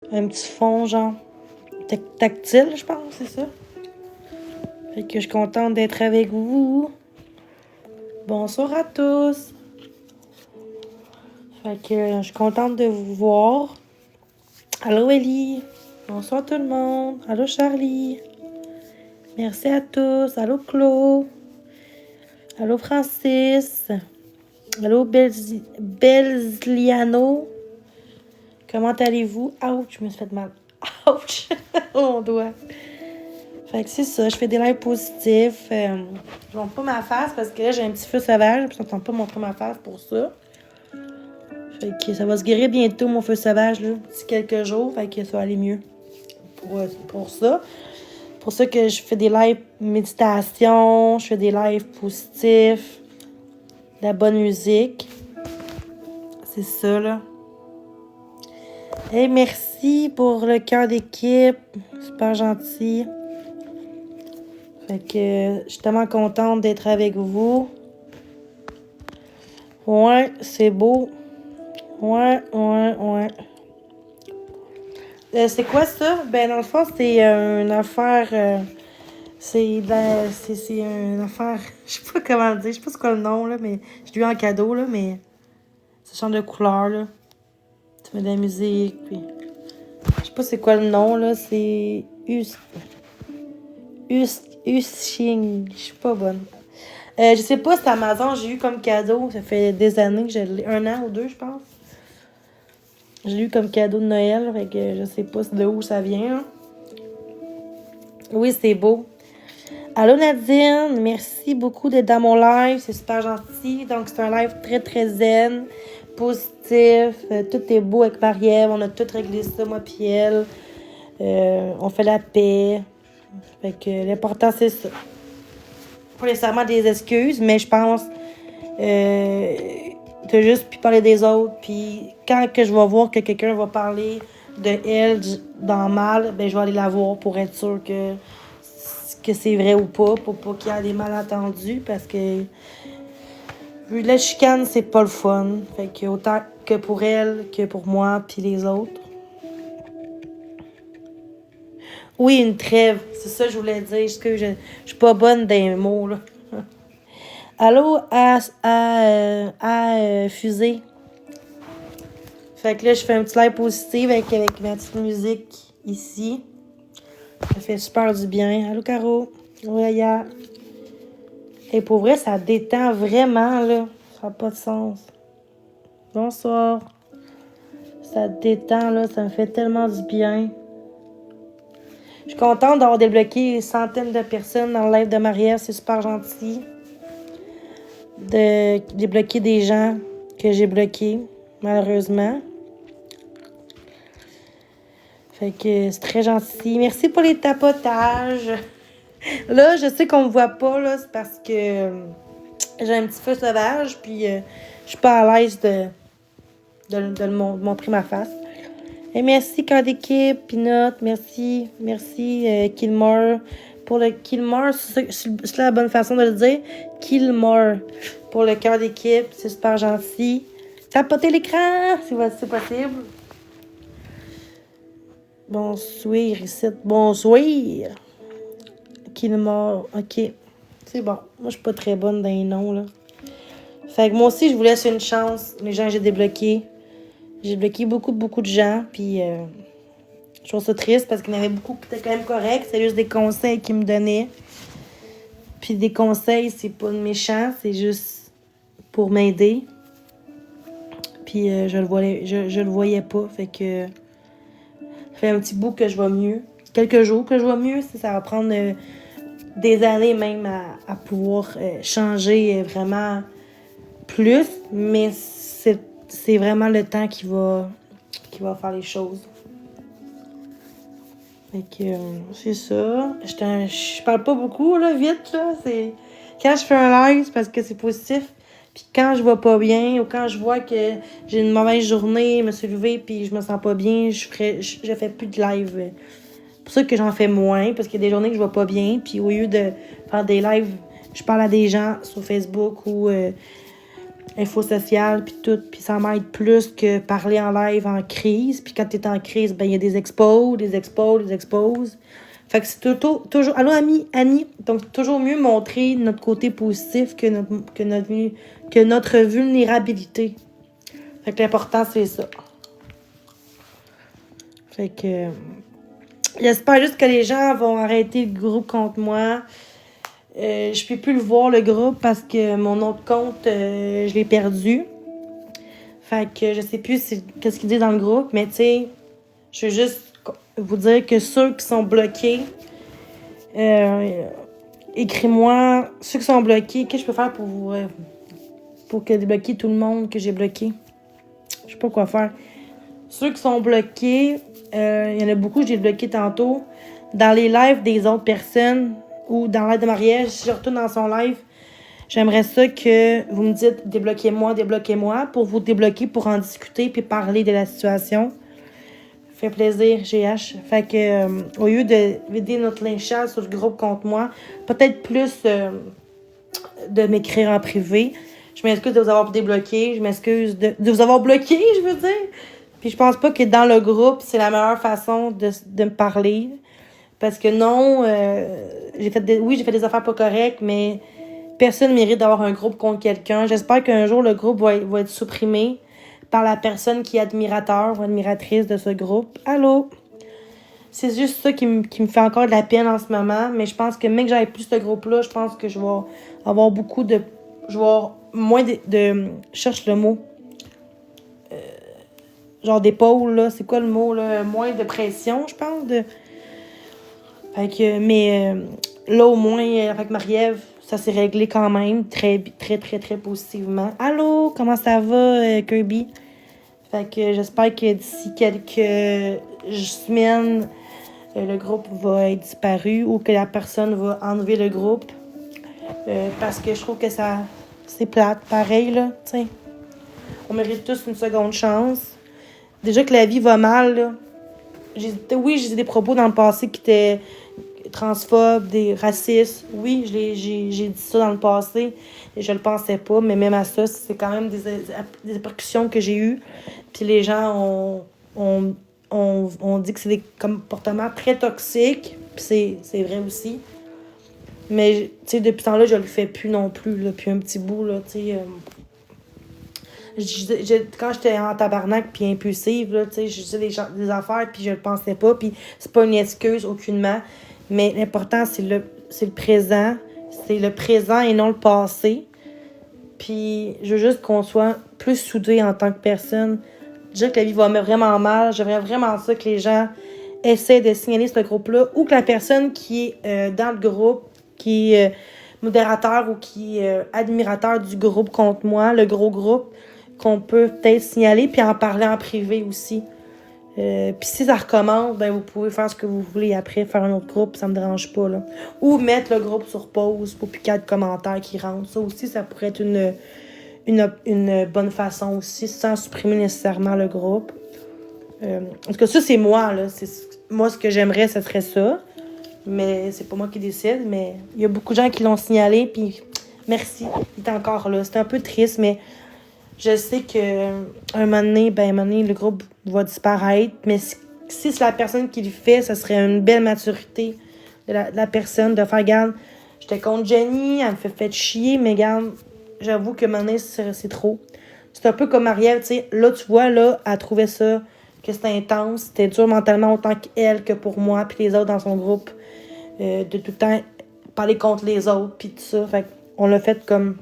Un petit fond, genre, tactile, je pense, c'est ça. Fait que je suis contente d'être avec vous. Bonsoir à tous. Fait que je suis contente de vous voir. Allô, Ellie. Bonsoir tout le monde. Allô, Charlie. Merci à tous. Allô, Claude. Allô, Francis. Allô, Belzliano. Comment allez-vous? Ouch, je me suis fait mal. Ouch! Mon doigt. Fait que c'est ça, je fais des lives positifs. Je montre pas ma face parce que là, j'ai un petit feu sauvage. Puis je n'entends pas montrer ma face pour ça. Fait que ça va se guérir bientôt, mon feu sauvage, là. D'ici quelques jours. Fait que ça va aller mieux pour ça. Pour ça que je fais des lives méditation. Je fais des lives positifs. De la bonne musique. C'est ça, là. Hey, merci pour le cœur d'équipe. Super gentil. Fait que je suis tellement contente d'être avec vous. Ouais, c'est beau. Ouais. C'est quoi ça? Ben, dans le fond, c'est une affaire. C'est une affaire. Je sais pas comment le dire. Je sais pas c'est quoi le nom, là, mais je l'ai eu en cadeau, là, mais ça change de couleur, là. Tu mets de la musique, puis. Je sais pas c'est quoi le nom, là. C'est. Ushing. Je suis pas bonne. Je sais pas, c'est Amazon, j'ai eu comme cadeau. Ça fait des années que je l'ai. 1 an ou 2, je pense. Je l'ai eu comme cadeau de Noël. Fait que je sais pas de où ça vient. Hein. Oui, c'est beau. Allô Nadine, merci beaucoup d'être dans mon live. C'est super gentil. Donc, c'est un live très, très zen, positif. Tout est beau avec Marie-Ève. On a tout réglé ça, moi puis elle. On fait la paix. Fait que l'important, c'est ça. Pas nécessairement des excuses, mais je pense de juste puis parler des autres. Puis quand que je vais voir que quelqu'un va parler de elle dans mal, ben je vais aller la voir pour être sûre que c'est vrai ou pas, pour pas qu'il y ait des malentendus, parce que la chicane, c'est pas le fun. Fait que autant que pour elle, que pour moi, puis les autres. Oui, une trêve. C'est ça que je voulais dire. Je suis pas bonne dans les mots, là. Allô, fusée. Fait que là, je fais un petit live positif avec ma petite musique ici. Ça fait super du bien. Allô, Caro. Allô, Aya. Et pour vrai, ça détend vraiment, là. Ça n'a pas de sens. Bonsoir. Ça détend, là. Ça me fait tellement du bien. Je suis contente d'avoir débloqué des centaines de personnes dans le live de Marie-Ève. C'est super gentil. De débloquer des gens que j'ai bloqués, malheureusement. Fait que c'est très gentil. Merci pour les tapotages. Là, je sais qu'on me voit pas, là. C'est parce que j'ai un petit feu sauvage. Puis je suis pas à l'aise de montrer ma face. Et merci, cœur d'équipe, Pinot. Merci. Merci, Kilmore. Pour le Kilmore, c'est la bonne façon de le dire. Kilmore. Pour le cœur d'équipe, c'est super gentil. Tapoter l'écran, si c'est possible. Bonsoir, ici. Bonsoir. Kilmore. OK. C'est bon. Moi, je suis pas très bonne dans les noms, là. Fait que moi aussi, je vous laisse une chance. Les gens que j'ai débloqués. J'ai bloqué beaucoup de gens. Puis, je trouve ça triste parce qu'il y en avait beaucoup qui étaient quand même corrects. C'est juste des conseils qu'ils me donnaient. Puis, des conseils, c'est pas méchant. C'est juste pour m'aider. Puis, je le voyais pas. Fait que, ça fait un petit bout que je vais mieux. Quelques jours que je vais mieux. Ça va prendre des années même à pouvoir changer vraiment plus. Mais c'est vraiment le temps qui va faire les choses. Fait que c'est ça. Je parle pas beaucoup, là, vite, là. Quand je fais un live, c'est parce que c'est positif. Puis quand je vais pas bien ou quand je vois que j'ai une mauvaise journée, je me suis levée puis je me sens pas bien, je fais plus de live. C'est pour ça que j'en fais moins, parce qu'il y a des journées que je vais pas bien. Puis au lieu de faire des lives, je parle à des gens sur Facebook ou info sociale, puis tout. Puis ça m'aide plus que parler en live en crise. Puis quand t'es en crise, ben il y a des expos. Fait que c'est toujours... Allô, Annie? Donc, toujours mieux montrer notre côté positif que notre vulnérabilité. Fait que l'important, c'est ça. Fait que... J'espère juste que les gens vont arrêter le groupe contre moi. Je peux plus le voir, le groupe, parce que mon autre compte, je l'ai perdu. Fait que je sais plus qu'est-ce qu'il dit dans le groupe, mais tu sais, je veux juste vous dire que ceux qui sont bloqués, écris-moi, ceux qui sont bloqués, qu'est-ce que je peux faire pour que débloquer tout le monde que j'ai bloqué? Je sais pas quoi faire. Ceux qui sont bloqués, il y en a beaucoup que j'ai bloqués tantôt. Dans les lives des autres personnes ou dans l'aide de mariage, si je retourne dans son live, j'aimerais ça que vous me dites débloquez-moi pour vous débloquer, pour en discuter puis parler de la situation. Fait plaisir, GH. Fait que au lieu de vider notre lynchage sur le groupe contre moi, peut-être plus de m'écrire en privé. Je m'excuse de vous avoir débloqué. Je m'excuse de vous avoir bloqué, je veux dire. Puis je pense pas que dans le groupe, c'est la meilleure façon de me parler. Parce que non, j'ai fait des affaires pas correctes, mais personne ne mérite d'avoir un groupe contre quelqu'un. J'espère qu'un jour, le groupe va être supprimé par la personne qui est admirateur ou admiratrice de ce groupe. Allô? C'est juste ça qui me fait encore de la peine en ce moment. Mais je pense que même que j'aille plus ce groupe-là, je pense que je vais avoir beaucoup de... Je vais avoir moins de je cherche le mot. Genre d'épaule, là. C'est quoi le mot, là? Moins de pression, je pense. Fait que... Mais là, au moins, avec Marie-Ève, ça s'est réglé quand même. Très, très, très, très positivement. Allô? Comment ça va, Kirby? Fait que j'espère que d'ici quelques semaines, le groupe va être disparu ou que la personne va enlever le groupe. Parce que je trouve que c'est plate, pareil, là, tu sais. On mérite tous une seconde chance. Déjà que la vie va mal, là. J'ai dit des propos dans le passé qui étaient transphobes, des racistes. Oui, j'ai dit ça dans le passé et je le pensais pas, mais même à ça, c'est quand même des répercussions que j'ai eues. Puis les gens ont dit que c'est des comportements très toxiques, puis c'est vrai aussi. Mais, tu sais, depuis ce temps-là, je le fais plus non plus, là, depuis un petit bout, là, tu sais. Quand j'étais en tabarnak puis impulsive, là, tu sais, je disais des affaires puis je le pensais pas, puis c'est pas une excuse aucunement. Mais l'important, c'est le présent. C'est le présent et non le passé. Puis je veux juste qu'on soit plus soudés en tant que personne. Déjà que la vie va vraiment mal. J'aimerais vraiment ça que les gens essaient de signaler ce groupe-là ou que la personne qui est dans le groupe, qui est modérateur ou qui est admirateur du groupe contre moi, le gros groupe, qu'on peut peut-être signaler puis en parler en privé aussi. Puis si ça recommence, ben vous pouvez faire ce que vous voulez après, faire un autre groupe, ça me dérange pas, là. Ou mettre le groupe sur pause pour plus qu'il y ait de commentaires qui rentrent. Ça aussi, ça pourrait être une bonne façon aussi, sans supprimer nécessairement le groupe. En tout cas, ça, c'est moi, là. Moi, ce que j'aimerais, ce serait ça. Mais c'est pas moi qui décide, mais il y a beaucoup de gens qui l'ont signalé, puis merci, il est encore là. C'est un peu triste, mais je sais que un moment donné, le groupe va disparaître. Mais si c'est la personne qui le fait, ça serait une belle maturité de la personne de faire, regarde, j'étais contre Jenny, elle me fait chier, mais regarde, j'avoue que un moment donné, c'est trop. C'est un peu comme Marie-Ève, tu sais, là, tu vois, là, elle trouvait ça, que c'était intense, c'était dur mentalement autant qu'elle que pour moi, puis les autres dans son groupe, de tout le temps parler contre les autres, puis tout ça. Fait qu'on l'a fait comme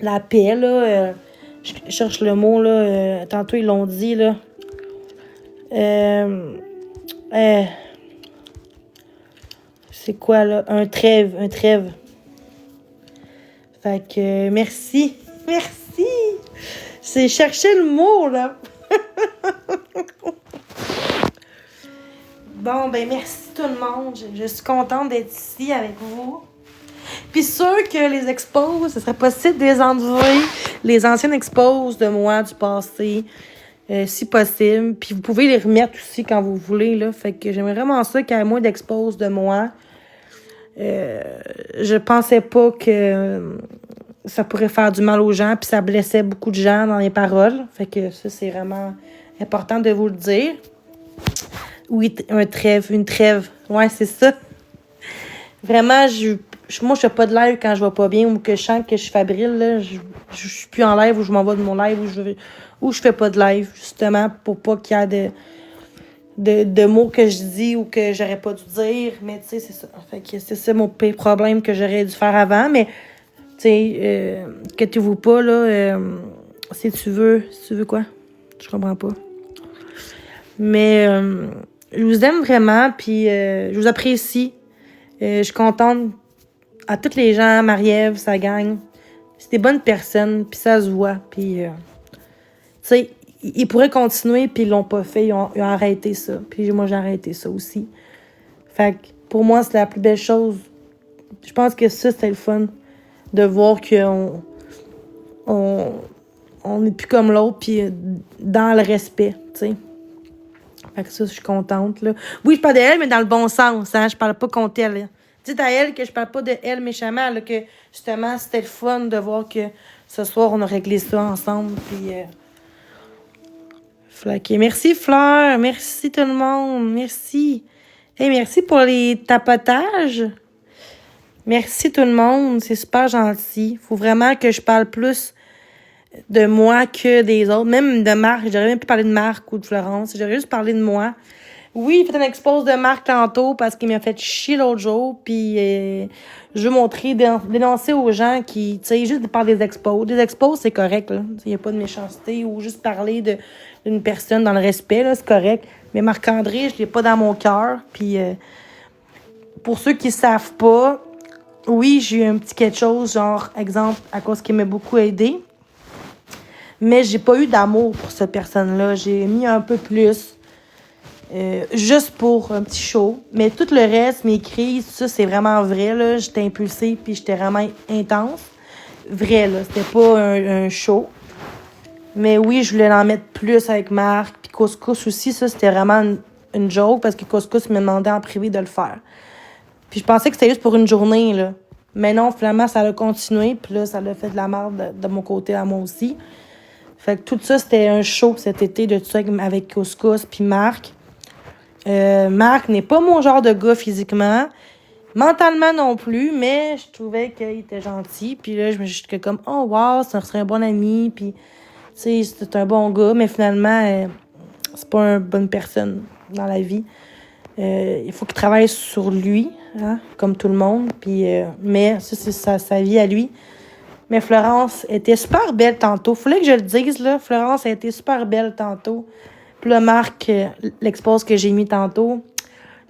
la paix, là. Je cherche le mot, là. Tantôt, ils l'ont dit, là. C'est quoi, là? Un trêve. Fait que, merci. Merci! C'est chercher le mot, là. Bon, ben merci tout le monde. Je suis contente d'être ici avec vous. Puis sûr que les expos, ce serait possible de les enlever. Les anciennes expos de moi du passé, si possible. Puis vous pouvez les remettre aussi quand vous voulez, là. Fait que j'aimerais vraiment ça qu'il y ait moins d'expos de moi. Je pensais pas que ça pourrait faire du mal aux gens, puis ça blessait beaucoup de gens dans les paroles. Fait que ça, c'est vraiment important de vous le dire. Oui, une trêve. Ouais, c'est ça. Vraiment, moi, je fais pas de live quand je vais pas bien ou que je sens que je fabrile, là. Je suis plus en live ou je m'en vais de mon live ou je fais pas de live, justement, pour pas qu'il y ait de mots que je dis ou que j'aurais pas dû dire. Mais, tu sais, c'est ça. Fait que c'est ça mon pire problème que j'aurais dû faire avant. Mais, tu sais, inquiétez-vous pas, là. Si tu veux quoi? Je comprends pas. Mais, je vous aime vraiment, puis je vous apprécie. Je suis contente à toutes les gens, Marie-Ève, sa gang. C'est des bonnes personnes, puis ça se voit. Puis, tu sais, ils pourraient continuer, puis ils l'ont pas fait. Ils ont arrêté ça. Puis moi, j'ai arrêté ça aussi. Fait que pour moi, c'est la plus belle chose. Je pense que ça, c'était le fun. De voir qu'on on n'est plus comme l'autre, puis dans le respect, tu sais. Fait que ça, je suis contente, là. Oui, je parle d'elle, mais dans le bon sens, hein. Je parle pas contre elle. Dites à elle que je parle pas de elle méchamment, là, que justement, c'était le fun de voir que ce soir, on a réglé ça ensemble, puis... Flaqué. Merci, Fleur. Merci, tout le monde. Merci. Hey, merci pour les tapotages. Merci, tout le monde. C'est super gentil. Faut vraiment que je parle plus de moi que des autres. Même de Marc. J'aurais même pu parler de Marc ou de Florence. J'aurais juste parlé de moi. Oui, j'ai fait un expose de Marc tantôt parce qu'il m'a fait chier l'autre jour. Puis, je veux montrer, dénoncer aux gens qui, tu sais, juste parler des expos. Des expos, c'est correct, là. Il n'y a pas de méchanceté ou juste parler d'une personne dans le respect, là, c'est correct. Mais Marc-André, je l'ai pas dans mon cœur. Puis, pour ceux qui savent pas, oui, j'ai eu un petit quelque chose, genre, exemple, à cause qu'il m'a beaucoup aidé. Mais j'ai pas eu d'amour pour cette personne-là. J'ai mis un peu plus. Juste pour un petit show. Mais tout le reste, mes crises, ça, c'est vraiment vrai, là. J'étais impulsée, puis j'étais vraiment intense. Vrai, là. C'était pas un show. Mais oui, je voulais en mettre plus avec Marc. Puis Couscous aussi, ça, c'était vraiment une joke, parce que Couscous me demandait en privé de le faire. Puis je pensais que c'était juste pour une journée, là. Mais non, finalement, ça a continué. Puis là, ça a fait de la merde de mon côté à moi aussi. Fait que tout ça, c'était un show cet été de tout ça avec Couscous puis Marc. Marc n'est pas mon genre de gars physiquement. Mentalement non plus, mais je trouvais qu'il était gentil. Puis là, je me suis comme, oh wow, ça serait un bon ami. Puis, tu sais, c'est un bon gars, mais finalement, c'est pas une bonne personne dans la vie. Il faut qu'il travaille sur lui, hein, comme tout le monde. Puis, mais ça, c'est sa vie à lui. Mais Florence était super belle tantôt. Fallait que je le dise, là. Florence a été super belle tantôt. Puis là, Marc, l'expose que j'ai mis tantôt,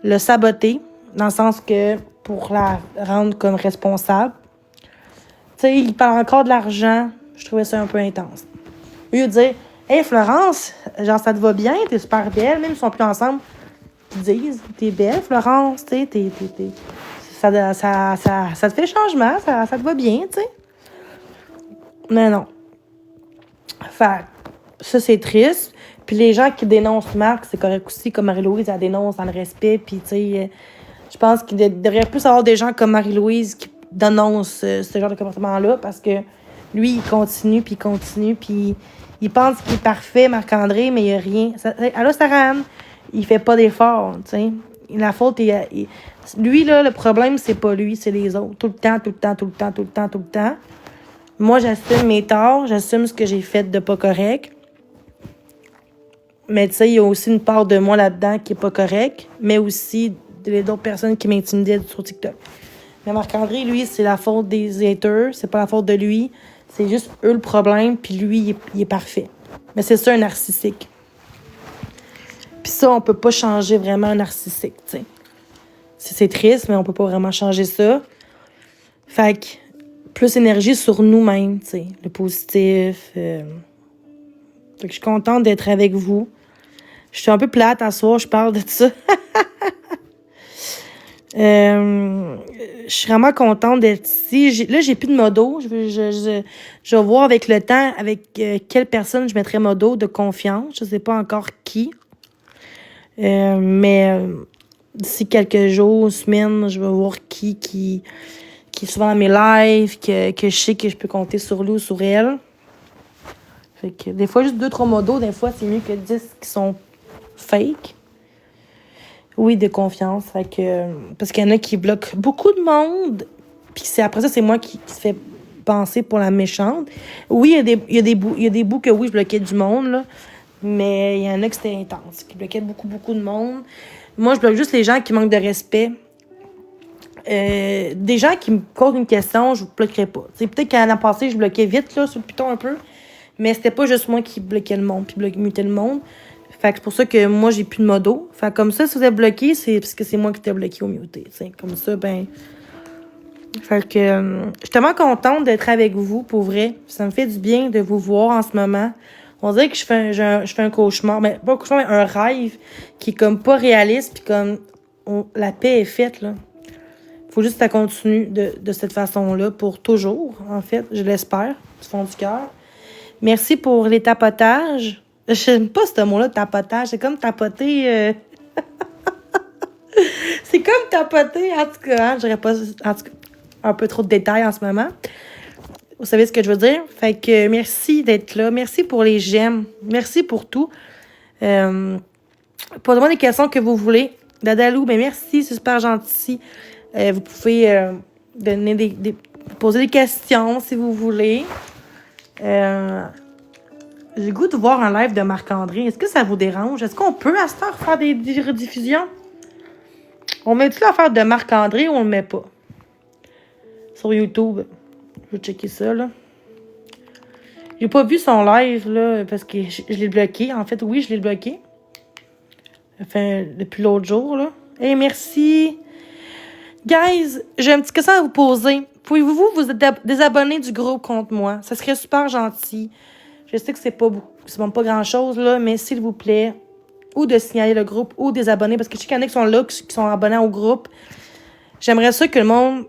l'a saboté, dans le sens que pour la rendre comme responsable. Tu sais, il parle encore de l'argent. Je trouvais ça un peu intense. Au lieu de dire, hey Florence, genre ça te va bien, t'es super belle, même s'ils sont plus ensemble, ils disent, t'es belle Florence, tu sais, ça te fait changement, ça te va bien, tu sais. Mais non. Fait ça, c'est triste. Puis les gens qui dénoncent Marc, c'est correct aussi, comme Marie-Louise, elle dénonce dans le respect. Puis, tu sais, je pense qu'il devrait plus avoir des gens comme Marie-Louise qui dénoncent ce genre de comportement-là parce que lui, il continue, puis il pense qu'il est parfait, Marc-André, mais il n'y a rien. Allô, Sarah, il fait pas d'efforts, tu sais. La faute est... Lui, là, le problème, c'est pas lui, c'est les autres. Tout le temps. Moi, j'assume mes torts, j'assume ce que j'ai fait de pas correct. Mais tu sais, il y a aussi une part de moi là-dedans qui est pas correcte, mais aussi d'autres personnes qui m'intimidaient sur TikTok. Mais Marc-André, lui, c'est la faute des haters, c'est pas la faute de lui, c'est juste eux le problème, puis lui, il est parfait. Mais c'est ça, un narcissique. Puis ça, on peut pas changer vraiment un narcissique, tu sais. C'est triste, mais on peut pas vraiment changer ça. Fait que plus énergie sur nous-mêmes, tu sais, le positif. Fait que je suis contente d'être avec vous. Je suis un peu plate à soir, je parle de ça. Je suis vraiment contente d'être ici. Là, j'ai plus de modo. Je vais voir avec le temps avec quelle personne je mettrais modo de confiance. Je sais pas encore qui. Mais d'ici quelques jours, semaines, je vais voir qui qui est souvent dans mes lives, que je sais que je peux compter sur lui ou sur elle. Fait que des fois, juste 2-3 modos, des fois, c'est mieux que 10 qui sont fake. Oui, de confiance. Fait que, parce qu'il y en a qui bloquent beaucoup de monde. Puis après ça, c'est moi qui se fait penser pour la méchante. Oui, il y a des bouts que oui, je bloquais du monde, là. Mais il y en a qui c'était intense, qui bloquaient beaucoup, beaucoup de monde. Moi, je bloque juste les gens qui manquent de respect. Des gens qui me posent une question, je ne bloquerai pas. T'sais, peut-être qu'à l'an passé, je bloquais vite, là, sur le piton un peu. Mais c'était pas juste moi qui bloquais le monde, puis mutais le monde. Fait que c'est pour ça que moi, j'ai plus de modo. Fait que comme ça, si vous êtes bloqué, c'est parce que c'est moi qui t'ai bloqué au muté. T'sais. Comme ça, ben... Fait que je suis tellement contente d'être avec vous, pour vrai. Ça me fait du bien de vous voir en ce moment. On dirait que je fais un cauchemar. Mais pas un cauchemar, mais un rêve qui est comme pas réaliste. Puis comme la paix est faite, là. Faut juste que ça continue de cette façon-là pour toujours, en fait. Je l'espère, du fond du cœur. Merci pour les tapotages. J'aime pas ce mot-là, tapotage. C'est comme tapoter... C'est comme tapoter, en tout cas. Hein? J'aurais pas... En tout cas, un peu trop de détails en ce moment. Vous savez ce que je veux dire? Fait que merci d'être là. Merci pour les j'aime. Merci pour tout. Posez-moi des questions que vous voulez. Dadalou, ben merci, c'est super gentil. Vous pouvez donner poser des questions si vous voulez. J'ai le goût de voir un live de Marc-André. Est-ce que ça vous dérange? Est-ce qu'on peut à cette heure faire des rediffusions? On met-tu l'affaire de Marc-André ou on le met pas? Sur YouTube. Je vais checker ça, là. J'ai pas vu son live, là, parce que je l'ai bloqué. En fait, oui, je l'ai bloqué. Enfin, depuis l'autre jour, là. Hey, merci. Guys, j'ai un petit question à vous poser. Pouvez-vous vous désabonner du groupe contre moi? Ça serait super gentil. Je sais que c'est pas pas grand-chose, là, mais s'il vous plaît, ou de signaler le groupe, ou désabonner, parce que je sais qu'il y en a qui sont là, qui sont abonnés au groupe. J'aimerais ça que le monde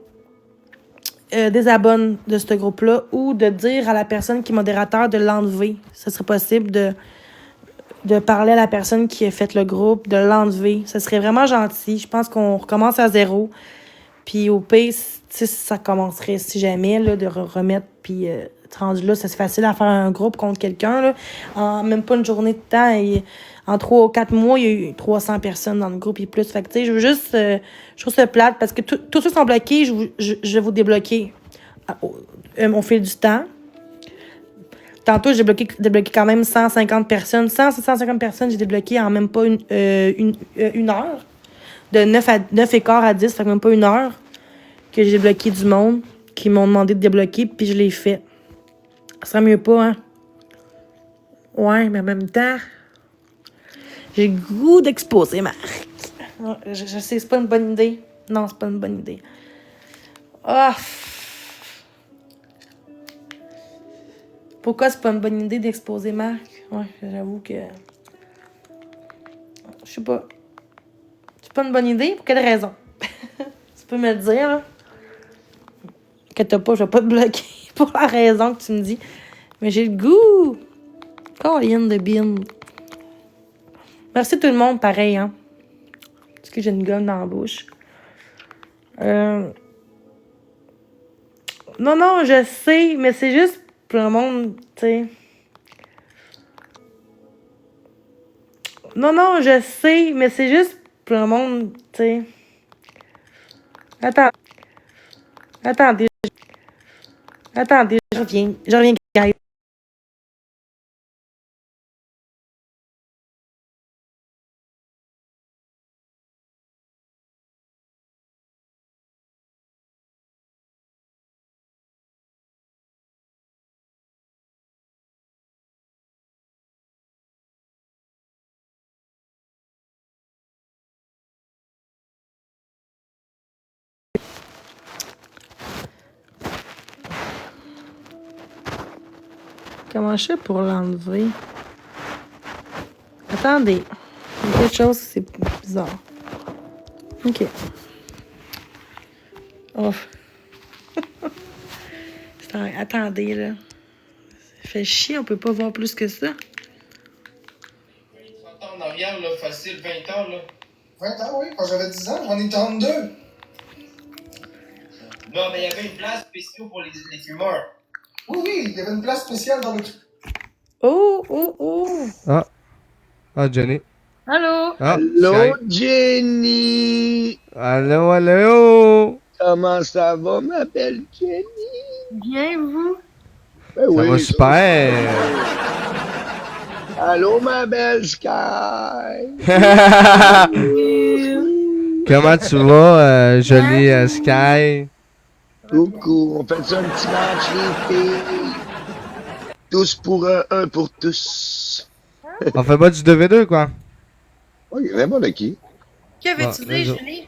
désabonne de ce groupe-là, ou de dire à la personne qui est modérateur de l'enlever. Ce serait possible de parler à la personne qui a fait le groupe, de l'enlever. Ce serait vraiment gentil. Je pense qu'on recommence à zéro. Puis au pire, ça commencerait, si jamais, là, de remettre. Puis rendu là, c'est facile à faire un groupe contre quelqu'un. Là. En même pas une journée de temps. Et en 3 ou 4 mois, il y a eu 300 personnes dans le groupe et plus. Fait que, tu sais, je veux juste... je trouve ça plate parce que tous ceux qui sont bloqués, je vais vous débloquer au fil du temps. Tantôt, j'ai débloqué quand même 150 personnes. 150 personnes, j'ai débloqué en même pas une heure. De 9 et quart à 10, fait que même pas une heure que j'ai débloqué du monde qui m'ont demandé de débloquer, puis je l'ai fait. Ça serait mieux pas, hein? Ouais, mais en même temps, j'ai le goût d'exposer Marc. Je sais, c'est pas une bonne idée. Non, c'est pas une bonne idée. Ah! Pourquoi c'est pas une bonne idée d'exposer Marc? Ouais, j'avoue que... Je sais pas. C'est pas une bonne idée? Pour quelle raison? Tu peux me le dire, là? Que t'as pas, je vais pas te bloquer pour la raison que tu me dis. Mais j'ai le goût. Colline de bin. Merci tout le monde, pareil, hein. Parce que j'ai une gomme dans la bouche. Non, je sais, mais c'est juste pour le monde, tu sais. Non, je sais, mais c'est juste pour le monde, tu sais. Attendez, je reviens, guys. Comment je fais pour l'enlever? Attendez. Il y a quelque chose, c'est bizarre. OK. Oh. Attendez, là. Ça fait chier, on peut pas voir plus que ça. 30 ans en arrière, là, facile, 20 ans, là. 20 ans, oui. Quand j'avais 10 ans, j'en ai 32. Non, mais il y avait une place spéciale pour les fumeurs. Oui, oui, il y avait une place spéciale dans le... Oh. Ah, Jenny. Allô? Ah, Allô, Sky. Jenny! Allô. Comment ça va, ma belle Jenny? Bien, vous? Ben Ça va super. Allô, ma belle Sky! Comment tu vas, jolie Sky? Coucou, on fait ça un petit match, les filles. Tous pour un pour tous. On fait pas du 2v2, quoi? Oui, n'importe qui. Qu'avais-tu Bon, dit, let's go. Julie?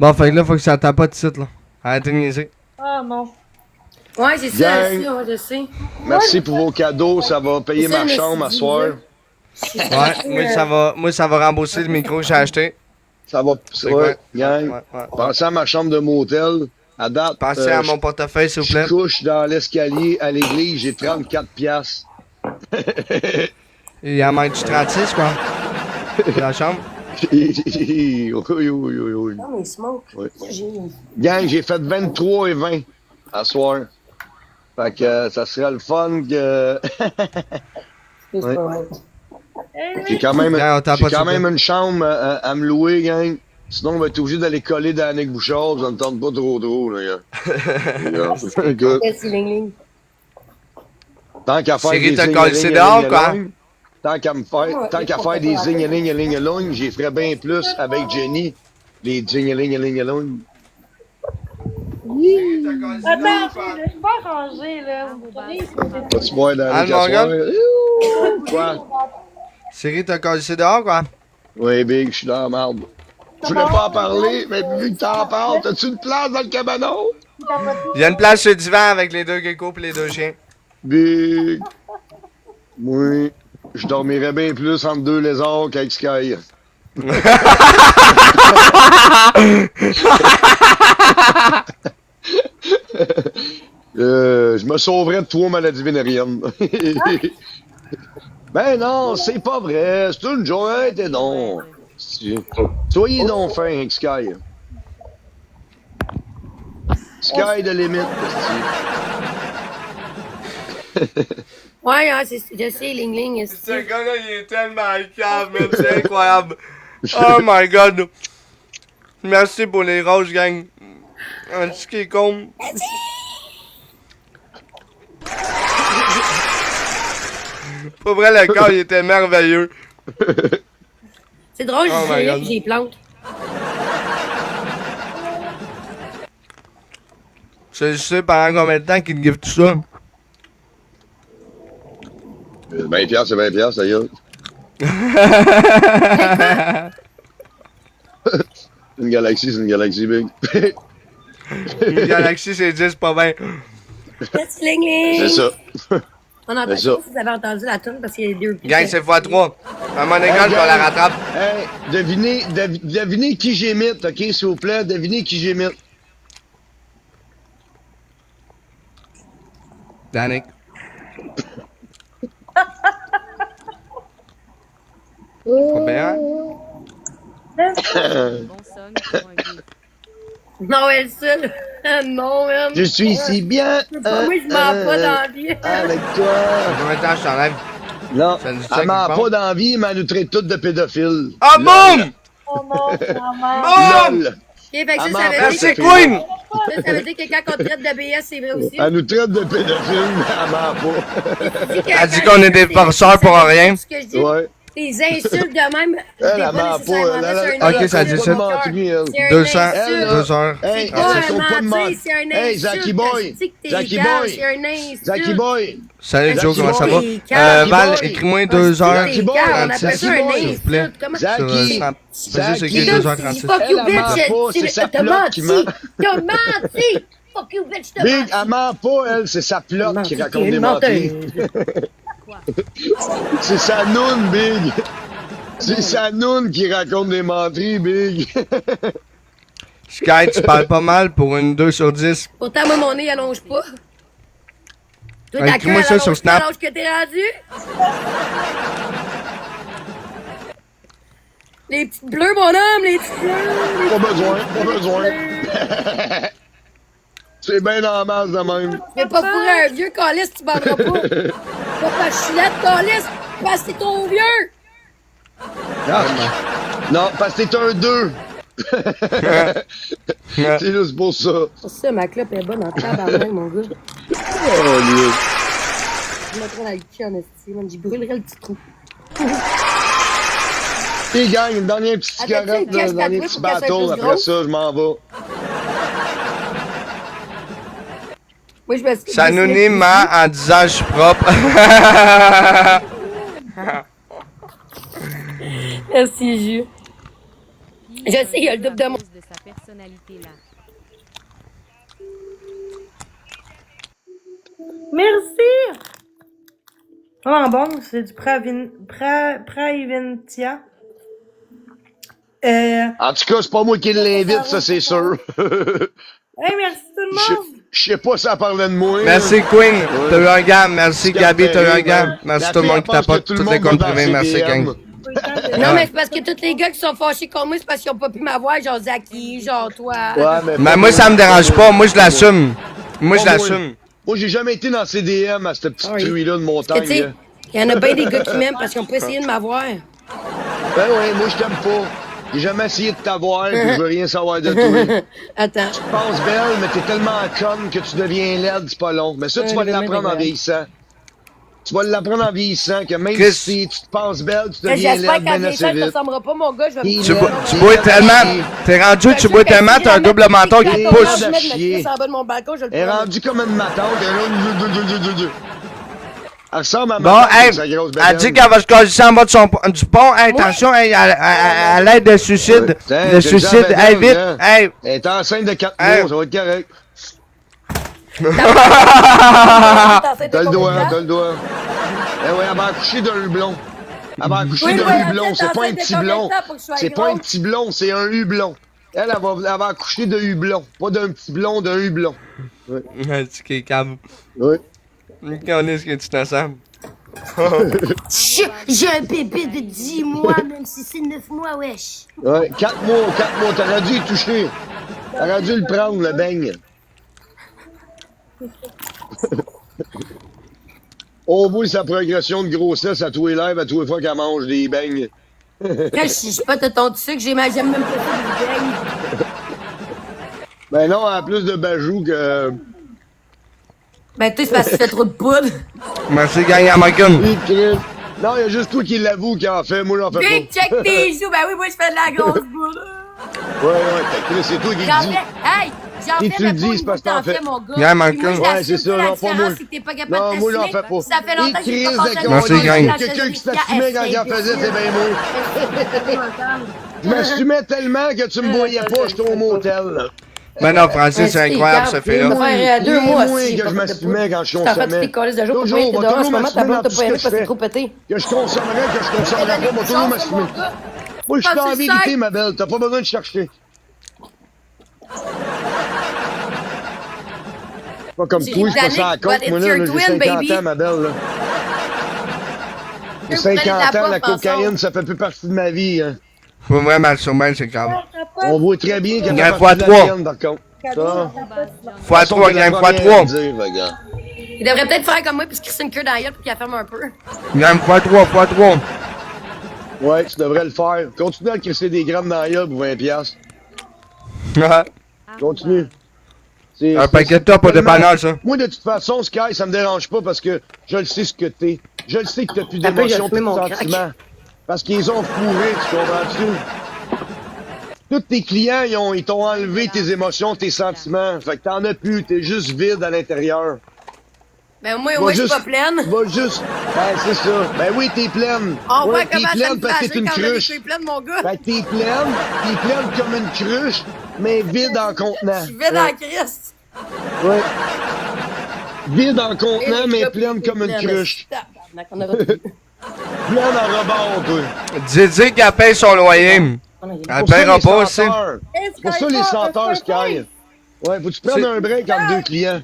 Bon, fait que là, faut que ça tape pas de site, là. Arrêtez de niaiser. Ah, non. Ouais, c'est ça, Gang. aussi, je sais. Merci pour vos cadeaux, ça va payer C'est ça, ma mais chambre à c'est soir. Ouais, moi, ça va rembourser le micro que j'ai acheté. Ça va, C'est ouais, quoi? gang. Ouais. Pensez à ma chambre de motel. À date, Pensez à mon portefeuille, s'il vous plaît. je couche dans l'escalier à l'église, j'ai 34 piastres. Il en manque 36, quoi. Dans la chambre. oui. Non, mais smoke. Ouais. J'ai... Gang, j'ai fait 23 et 20 à soir. Fait que ça serait le fun que... C'est Ouais. pas vrai. J'ai quand même, Gang, on t'a j'ai pas quand de même une chambre à me louer, gang. Sinon, on va être obligé d'aller coller dans Annick Bouchard, ça ne tente pas trop, là, gars. Écoute, Merci, Ling Ling. tant qu'à faire Siri des t'a zing collé dehors, quoi. tant qu'à faire des zing j'y ferais bien plus avec Jenny. Les zing-a-ling-a-ling-a-long. Attends, je suis pas rangé, là. Vas-tu boire dans Ah, les mon gars. Quoi? Siri t'a collé dehors, quoi. Oui, Big, je suis dans la marde. Je voulais pas en parler, mais vu que t'en parles, t'as-tu une place dans le cabanon? Il y a une place sur le divan avec les deux geckos et les deux chiens. Big. Oui, je dormirais bien plus entre deux lézards qu'avec Sky. Je me sauverais de 3 maladies vénériennes. Ben non, c'est pas vrai. C'est une joie, t'es non. Soyez donc fin avec Sky. Sky de limite. Ouais, hein, je sais, Ling Ling. Ce gars-là, il est tellement cave, man. C'est incroyable. Oh my god. Merci pour les roses, gang. Un petit qui est con. Pas vrai, le corps, il était merveilleux. C'est drôle, Oh my God. j'ai plante. Je sais pendant combien de temps qu'il te give tout ça. 20 piastres, c'est 20 piastres, d'ailleurs. Une galaxie, c'est une galaxie, Big. Une galaxie, c'est 10, pas 20. Merci, Ling Ling. C'est ça. On entend C'est ça. pas si vous avez entendu la tune parce qu'il y a deux Gang, c'est x3. À mon école, je vais la rattrape. Hey, devinez qui j'imite, ok, s'il vous plaît? Devinez qui j'imite. Danick. Combien? Non, elle seule. Non, même. Je suis si bien Moi, je m'en pas dans la vie. avec toi. Combien de temps je t'enlève? Non, Ça nous dit ça elle m'a quelque part? pas d'envie, mais elle nous traite toutes de pédophiles. Ah, boum! Oh non, maman. Boum! Lol. Ok, fait que ça, Ah, ça veut mais dire c'est que... Queen! Ça veut dire que quand on traite de BS, c'est vrai aussi. Elle nous traite de pédophiles, mais elle m'a pas. Elle dit qu'on est des forceurs pour rien. Ce que je dis, Ouais. les insultes de même, Elle, c'est elle m'a pas nécessairement pas. vrai, c'est un Ok, ça dit insulte. ça. C'est un 200, insulte. 2 heures. Hey, C'est pas ça un compte pas de mentir, mentir. c'est un insulte. Hey, Zaki Boy. Je dis que t'es Zaki calme, Boy. c'est un insulte. Zaki Boy. Salut Joe, Zaki comment ça va? Boy. Zaki Val, Boy. écris-moi Ah, 2h36, c'est calme, on appelle ça un s'il vous plaît. insulte. Comment Zaki. Sur Snap. Vas-y, c'est écrit Zaki. 2h36. Fuck you, Elle, elle ment bitch. pas, c'est sa T'as plot qui menti. ment. T'as menti. Fuck you, bitch, t'as Big, menti. elle ment pas, elle, c'est sa plotte qui raconte T'es des une menteries. menteuse. C'est sa noune, Big. C'est sa noune qui raconte des menteries, Big. Sky, tu parles pas mal pour une 2 sur 10. Pourtant, moi, mon nez, il allonge pas. Toi, ta Écris-moi queue, ça elle sur allonge pas Snap. l'âge que t'es rendu. Les petites bleues, mon homme, les petites bleues. Pas besoin, pas besoin. C'est bien en masse de même. Tu fais pas fourrer un vieux calice, tu bandras pas. Pas ta chilette, calice, parce que c'est ton vieux. Non, parce que t'es un 2. C'est juste pour ça. C'est ça, ma clope est bonne en tabarnak, mon gars. Oh, lui. Je mettrais dans le cul en esti, man. J'y brûlerais le petit trou. Et gang, une dernière petite Attends, cigarette, tu sais, un dernier cache petit ta couille pour qu'elle soit battle. plus Après grosse. ça, je m'en vais. Moi, je me suis S'anonymat en disant je suis propre. Merci, Jus. Je sais, il y a le double de mon. de sa personnalité là. Merci! Vraiment bon, c'est du Praeventia. En tout cas, c'est pas moi qui l'invite, ça, c'est sûr. Hey, merci tout le monde! Je sais pas si ça parlait de moi. Merci Queen, t'as eu un gars. Merci Gabi, t'as eu un gars. Merci La tout le fille, monde elle qui pense t'apporte que tout le toutes les monde comptes va dans privés. Merci ses gang. DM. Non, mais c'est parce que tous les gars qui sont fâchés contre moi, c'est parce qu'ils ont pas pu m'avoir, genre Zaki, genre toi. Ouais, Mais moi ça me dérange pas, moi je l'assume. Moi je Pas moi. l'assume. Moi, j'ai jamais été dans CDM à cette petite Oui. truie-là de Parce que, tu montagne. sais, là. il y en a bien des gars qui m'aiment parce qu'ils ont pas essayé de m'avoir. Ben ouais, moi, je t'aime pas. J'ai jamais essayé de t'avoir, puis je veux rien savoir de toi. Attends. Tu penses belle, mais t'es tellement conne que tu deviens laide, c'est pas long. Mais ça, tu vas le l'apprendre en même vieillissant. Tu vas l'apprendre en vieillissant, que même Chris. si tu te penses belle, tu deviens J'espère laide qu'en bien vieillissant, assez je te vite. ressemblerai pas, mon gars. Je vais Puis me Tu là, bois, tu bois tellement, t'es rendu, tu bois tellement, t'as un double menton qui te pousse. Je vais mettre ma cuisse en bas de mon balcon, je le Elle est prends. rendue comme une matante. Elle ressemble à ma Bon, tante hey, avec sa grosse elle dit bedaine. qu'elle va se cacher en bas de du pont. Hey, attention, hey, à l'aide de suicide. Putain, De j'ai suicide, déjà hey, bedaine, vite, hein. hey. Elle est enceinte de 4 Hey. mois, ça va être correct. T'as T'as le doigt, t'as le doigt. Eh ouais, elle va accoucher d'un hublon. Elle va accoucher Oui, d'un oui, hublon, ok, c'est pas un t'as petit enceinte de blond. combien de temps pour que je sois C'est pas gros? un petit blond, c'est un hublon. Elle va accoucher de hublon. Pas d'un petit blond, d'un hublon. C'est qui est câble. Oui. On est ce que tu t'ensemble. J'ai un bébé de 10 mois, même si c'est 9 mois, wesh. Ouais, 4 mois, t'aurais dû y toucher. T'aurais dû le prendre, le beigne. On voit sa progression de grossesse à tous les lives, à tous les fois qu'elle mange des beignes. Quand je suis pas de ton sucre, j'aime même pas ça des beignes. Ben non, elle a plus de bajou que... Ben, toi, c'est parce que tu fais trop de poudre. Merci, gang American. Non, il y a juste toi qui l'avoue qui en fait, moi j'en fais Big check tes joues. Ben oui, moi, je fais de la grosse poudre. pas. Ouais, fait que là, c'est toi qui J'en le dis. fais, hey, j'en Si fais, tu le mais dis, pas c'est parce que t'en t'en fais. fais, mon gars. Yeah, Marcus. Puis moi, Ouais, j'assume c'est ça, pas la non, pas moi. différence si t'es pas capable Non, de moi j'en t'assumer. fais pas. Ça fait longtemps que j'ai pas passé à Merci, l'autre gang. bord de la Quelqu'un qui chaise s'assumait quand il en faisait, c'est bien moi. Je m'assumais tellement que tu me voyais pas, j'étais au motel. Ben non, Francis, c'est incroyable ce Ça fait-là. fait 2 mois moi si que je m'assumais quand je T'as fait toutes consommais. tes calices de jours pour Toujours, payer tes on va dehors en ce toujours moment, ta blonde t'a m'assumer pas dans aimé tout ce parce que que je c'est fais. trop pété. Que je consommerais pas, moi toujours m'assumer. Moi, je suis en vérité, ma belle, t'as pas besoin de chercher. Pas comme C'est toi, je passe à la Danick, côte, but moi it's là, your j'ai twin, 50 baby. ans, ma belle, là. J'ai 50 ans, la cocaïne, ça fait plus partie de ma vie, hein. Faut vraiment le surmettre, c'est grave. On voit très bien qu'elle Gagne fait partie de la x3. mienne, par contre. Ça. Fois 3, gagne fois 3. Il devrait peut-être faire comme moi puis se crisser une queue dans la gueule pour qu'il la ferme un peu. Gagne fois 3, fois 3. Ouais, tu devrais le faire. Continue à crisser des grammes dans la gueule pour 20 piastres. Continue. Un paquet de top au tellement- dépannage, ça. Moi, de toute façon, Sky, ça me dérange pas parce que je le sais ce que t'es. Je le sais que t'as plus Après, j'ai d'émotions, fumé plus de mon crack. sentiments. Parce qu'ils ont fourré, tu comprends-tu? Tous tes clients, ils t'ont enlevé tes émotions, tes sentiments. Fait que t'en as plus, t'es juste vide à l'intérieur. Ben moi, je suis pas pleine. Va juste. Ben, c'est ça. Ben oui, t'es pleine. On voit Ouais, t'es comment ça pleine me parce que fâche t'es une quand la cruche. vie est pleine, mon gars. Fait que t'es pleine comme une cruche, mais vide en contenant. Je suis vide dans la crise. Ouais. Vide en contenant, mais pleine comme une cruche. On a retrouvé. Pleine en rebord, toi. Dis qu'elle paye son loyer. Elle Pour ça, paiera les pas aussi. senteurs. Pour ça, les senteurs, Sky. Ouais, faut que tu prennes un break entre deux clients.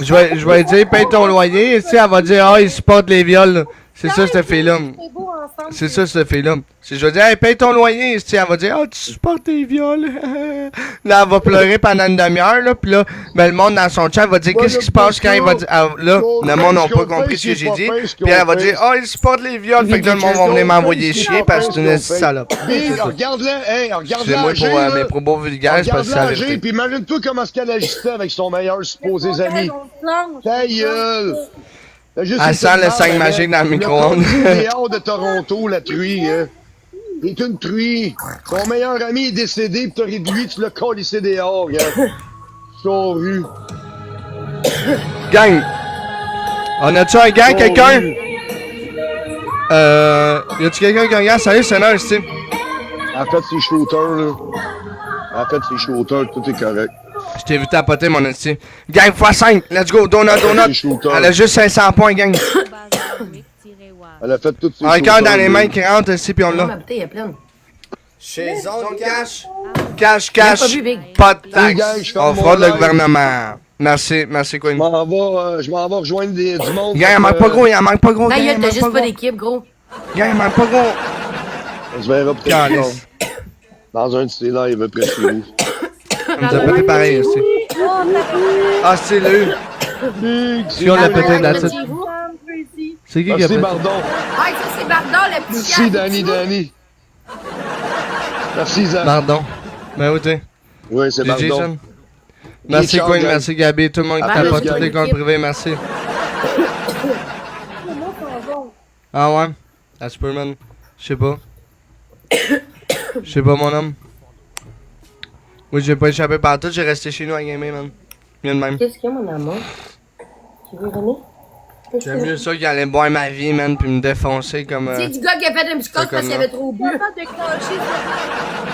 Je vais lui dire, paye ton loyer. Ici, elle va dire, ah, il supporte les viols. C'est ça, cette fille-là. C'est beau ensemble. C'est ça, cette fille-là. Si je vais dire, hey, paye ton loyer, elle va dire, oh, tu supportes tes viols. Là, elle va pleurer pendant une demi-heure, là, pis là, ben, le monde dans son chat va dire, qu'est-ce qui se passe quand il va dire, là, le monde n'a pas compris ce que j'ai dit, pis elle va dire, oh, il supporte les viols, fait que là, le monde va venir m'envoyer chier parce que c'est une salope. Regarde-la, hey, regarde-la. Excusez-moi pour mes propos vulgaires, c'est parce que c'est la vérité. Puis imagine-toi comment est-ce qu'elle agissait avec son meilleur supposé ami. Ta gueule! Elle sent le 5 magique dans le micro-ondes. Le dehors de Toronto, la truie, hein. Il est une truie. Son meilleur ami est décédé, pis t'as réduit, tu l'as collissé dehors, hein. Sauru. Gang! On a-tu un gang, quelqu'un? Y a-tu quelqu'un qui a un gang? Salut, c'est un ici. En fait, c'est shooter, là. En fait, c'est shooter, tout est correct. Je t'ai vu tapoter, mon esti. Gang x5, let's go, donut. Elle a juste 500 points, gang. Elle a fait tout ses Un cœur dans les mains qui rentre ici, puis on l'a. Ma bouteille est pleine. Chez Zone Cash. Cash, Pas pas de taxe. On fraude le gouvernement. Merci, Queen. Je m'en vais rejoindre du monde. Gang, il manque pas gros, gang, D'ailleurs, il t'as manque juste pas pas gros. d'équipe, gros. Gang, il manque pas gros. On se verra peut-être Calice. dans un de ces lives après chez vous. On nous a pété pareil ici. Ah, c'est lui. Si on l'a pété là-dessus. C'est qui a Merci, pété? Bardon. Ah, ça, c'est Bardon, le petit Merci, Danny. Merci, Zach. Pardon. Ben oui, t'es. Oui, c'est GG, Bardon. Sean. Merci, Ciao, Queen, gang. merci, Gabi. Tout le monde qui Bye, tapote gang. tous les comptes privés, merci. Ah ouais? Ça se peut, man. Je sais pas. Je sais pas, mon homme. Oui, j'ai pas échappé partout, j'ai resté chez nous à gamer, man. Bien de même. Qu'est-ce qu'il y a, mon amour? Tu veux venir? J'aime mieux ça qu'il allait boire ma vie, man, puis me défoncer comme. C'est du gars qui a fait une psychose parce qu'il avait trop bu.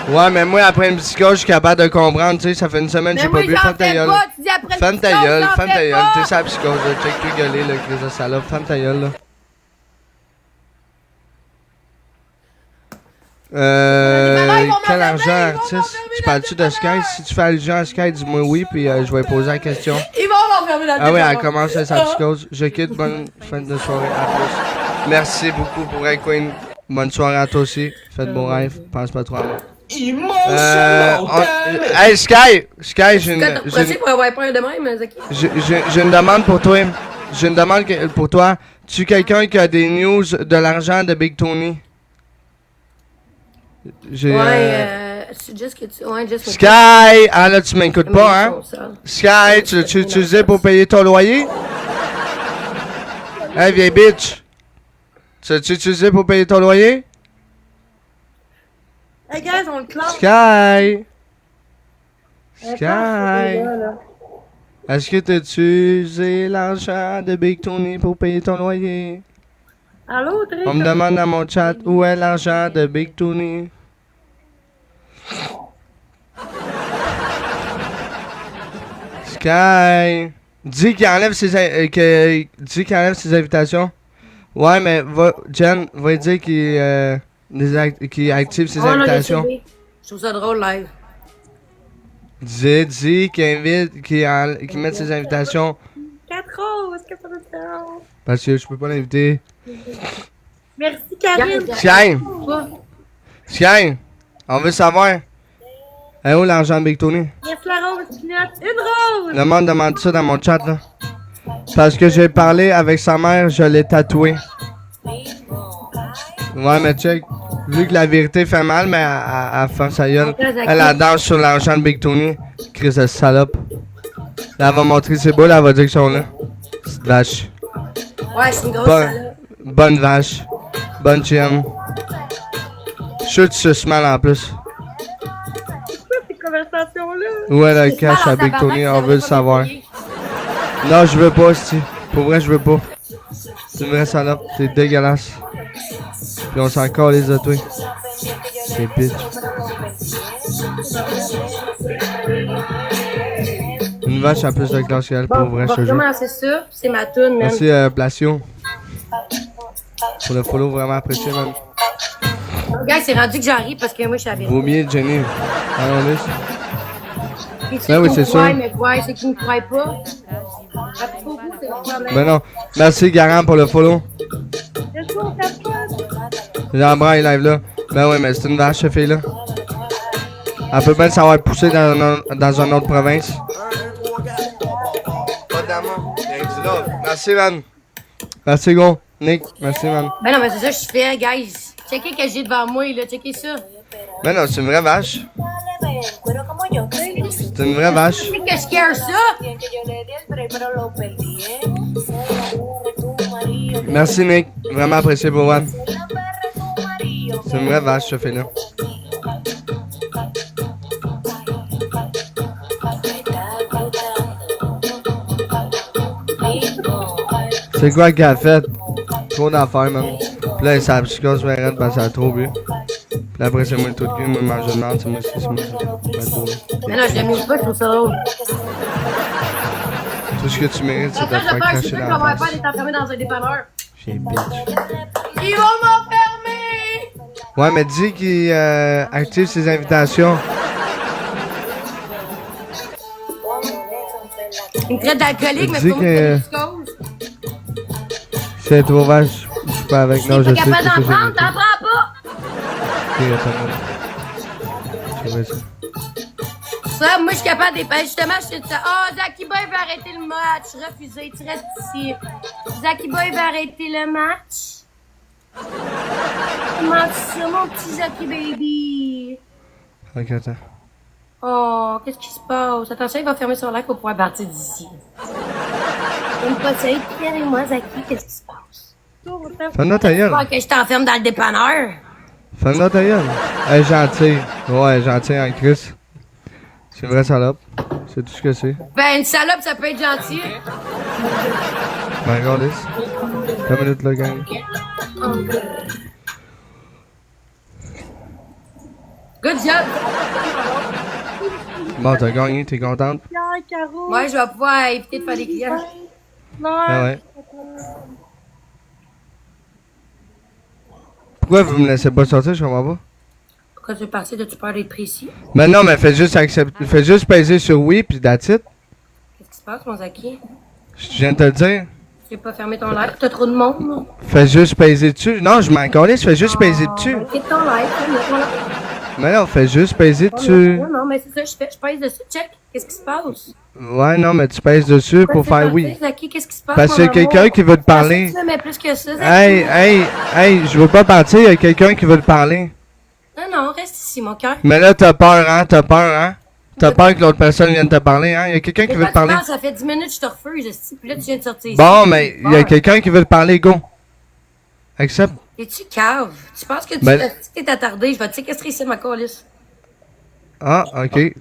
Ouais, mais moi, après une psychose, je suis capable de comprendre, tu sais, ça fait une semaine que j'ai pas bu. Ferme ta gueule. Tu dis après Ferme ta gueule, ferme ta gueule. Tu sais, c'est la psychose, là. Check plus gueuler, là, crise de salope. Ferme ta gueule, là. Quel argent, artiste? Tu parles-tu de Sky? Si tu fais allusion à Sky, dis-moi oui, puis je vais poser la question. Ils vont m'enfermer dans le Ah oui, elle commence sa psychose. Je quitte, bonne fin de soirée, à plus. Merci beaucoup pour Ray Queen. Bonne soirée à toi aussi. Faites beaux rêves, pense pas trop à moi. Hey Sky, j'ai pour avoir peur de même, Zaki. j'ai une demande pour toi. J'ai une demande pour toi. Tu es quelqu'un qui a des news de l'argent de Big Tony? C'est juste que tu. Ouais, juste. Sky! Ah là, tu m'écoutes pas, hein? Sky, tu l'as utilisé pour payer ton loyer? Hey, vieille bitch! Tu l'as utilisé pour payer ton loyer? Hey guys, on le classe. Sky! Sky! Est-ce que tu as utilisé l'argent de Big Tony pour payer ton loyer? Allô, Drake? On me demande dans mon chat où est l'argent de Big Tony. Sky! Dis qu'il enlève ses invitations. Ouais, mais Jen va dire qu'il active ses invitations. Je trouve ça drôle, live. Dis qu'il mette ses invitations. 4 roses, qu'est-ce que ça veut faire? Parce que je peux pas l'inviter. Merci, Karine. Sky! On veut savoir. Est où l'argent de Big Tony? Yes, la rose, Pinot. Une rose! Le monde demande ça dans mon chat, là. Parce que j'ai parlé avec sa mère, je l'ai tatoué. Ouais, mais check. Vu que la vérité fait mal, mais elle fait sa gueule. Elle danse sur l'argent de Big Tony. Crise de salope. Là, elle va montrer ses boules, elle va dire qu'ils sont là. Petite vache. Ouais, c'est une grosse salope. Bonne vache. Bonne chienne. Je suis sûr que tu suces mal en plus. Ces conversations-là. Où est le cash à Big Tony? On veut le savoir. Non, je veux pas, si. Pour vrai, je veux pas. C'est une vraie salope. T'es dégueulasse. Puis on s'en calisse de toi. T'es bitch. Une vache a plus de classe qu'elle, pour vrai, je te jure. Comment c'est ça? C'est ma toune, man. Merci, Placio. Pour le follow, vraiment apprécié, man. Gars, c'est rendu que j'arrive parce que moi, je suis à Vaut mieux Jenny. Allons-y. Ben oui, c'est sûr. Mais ouais, c'est qu'ils ne croient pas. Ben non. Merci, Garant, pour le follow. Let's go, J'embraille live là. Ben ouais, mais c'est une vache, cette fille-là. Elle peut bien savoir pousser dans une autre province. Pas d'amour. Merci, man. Merci, gros. Nick, merci, man. Ben non, mais c'est ça que je fais, guys. Checkez que j'ai devant moi, là. Checkez ça. Ben non, c'est une vraie vache. C'est une vraie vache. C'est que je scare ça. Merci, Nick. Vraiment apprécié pour moi. C'est une vraie vache, ce fait-là. C'est quoi qu'elle a fait? Trop d'affaires, man. Puis là, ça psychose vers elle parce qu'elle a trop bu. Puis après, c'est moi le tout de cul, moi, manger de merde, c'est moi, c'est moi. Mais non, je l'aime pas, je trouve ça drôle. Tout ce que tu mérites, c'est de te Attends, faire j'ai peur, cracher c'est sûr dans qu'on va la pas face. être enfermé dans un dépanneur. J'ai bitch. Ils vont m'enfermer! Ouais, mais dis qu'il active ses invitations. Ils me traitent d'alcoolique, mais Dis pour que- moi, c'est cause. C'est trop vache. Je suis pas avec. Non, Si je t'es sais. pas capable c'est d'en ça, prendre, t'en prends pas! Ok, attends. Je vais ça. Ça, moi, je suis capable de dépêcher. Justement, je te dis ça. Oh, Zaki Boy veut arrêter le match. Refusé, tu restes ici. Zaki Boy veut arrêter le match. Comment ça, mon petit Zaki Baby? Ok, attends. Oh, qu'est-ce qui se passe? Attention, il va fermer son lac pour pouvoir partir d'ici. Une possède, Pierre et moi, Zaki, qu'est-ce qui se passe? Fais-moi ta gueule. Ok, je t'enferme dans le dépanneur. Fais-moi ta gueule. Elle est gentille. Ouais, elle est gentille en Chris. C'est une vraie salope. C'est tout ce que c'est. Ben, une salope, ça peut être gentil. Ben, regardez. 2 minutes, là, gang. Good job. Bon, t'as gagné, t'es contente? Ouais, je vais pouvoir éviter de faire des clients. Ah ouais. Pourquoi vous me laissez pas sortir? Je comprends pas. Pourquoi tu veux partir? As-tu peur d'être précis? Ben non, mais fais juste peser sur oui, puis that's it. Qu'est-ce qui se passe, mon Zaki? Je viens de te le dire. Tu veux pas fermer ton live? T'as trop de monde, là. Fais juste peser dessus. Non, je m'en calisse, fais juste peser dessus. Quitte ton live, ferme ton live. Mais non, fais juste peser dessus. Non, non, mais c'est ça que je fais. Je pèse dessus. Check. Qu'est-ce qui se passe? Ouais, non, mais tu pèses dessus pour Pourquoi tu faire veux oui. partir, Zaki? Qu'est-ce qui se passe? Parce qu'il y a mon quelqu'un amour? qui veut te parler. Ça, mais plus que ça, Zaki. Hey, je veux pas partir, il y a quelqu'un qui veut te parler. Non, non, reste ici, mon cœur. Mais là, t'as peur, hein? T'as peur que l'autre personne vienne te parler, hein? Il y a quelqu'un qui veut te parler. Ça fait 10 minutes que je te refuse, esti, puis là, tu viens de sortir ici. Bon, mais il y a quelqu'un qui veut te parler, go. Accepte. Es-tu cave? Tu penses que Ben- tu t'es attardé? Je vais te séquestrer ici, ma calice. Ah, ok.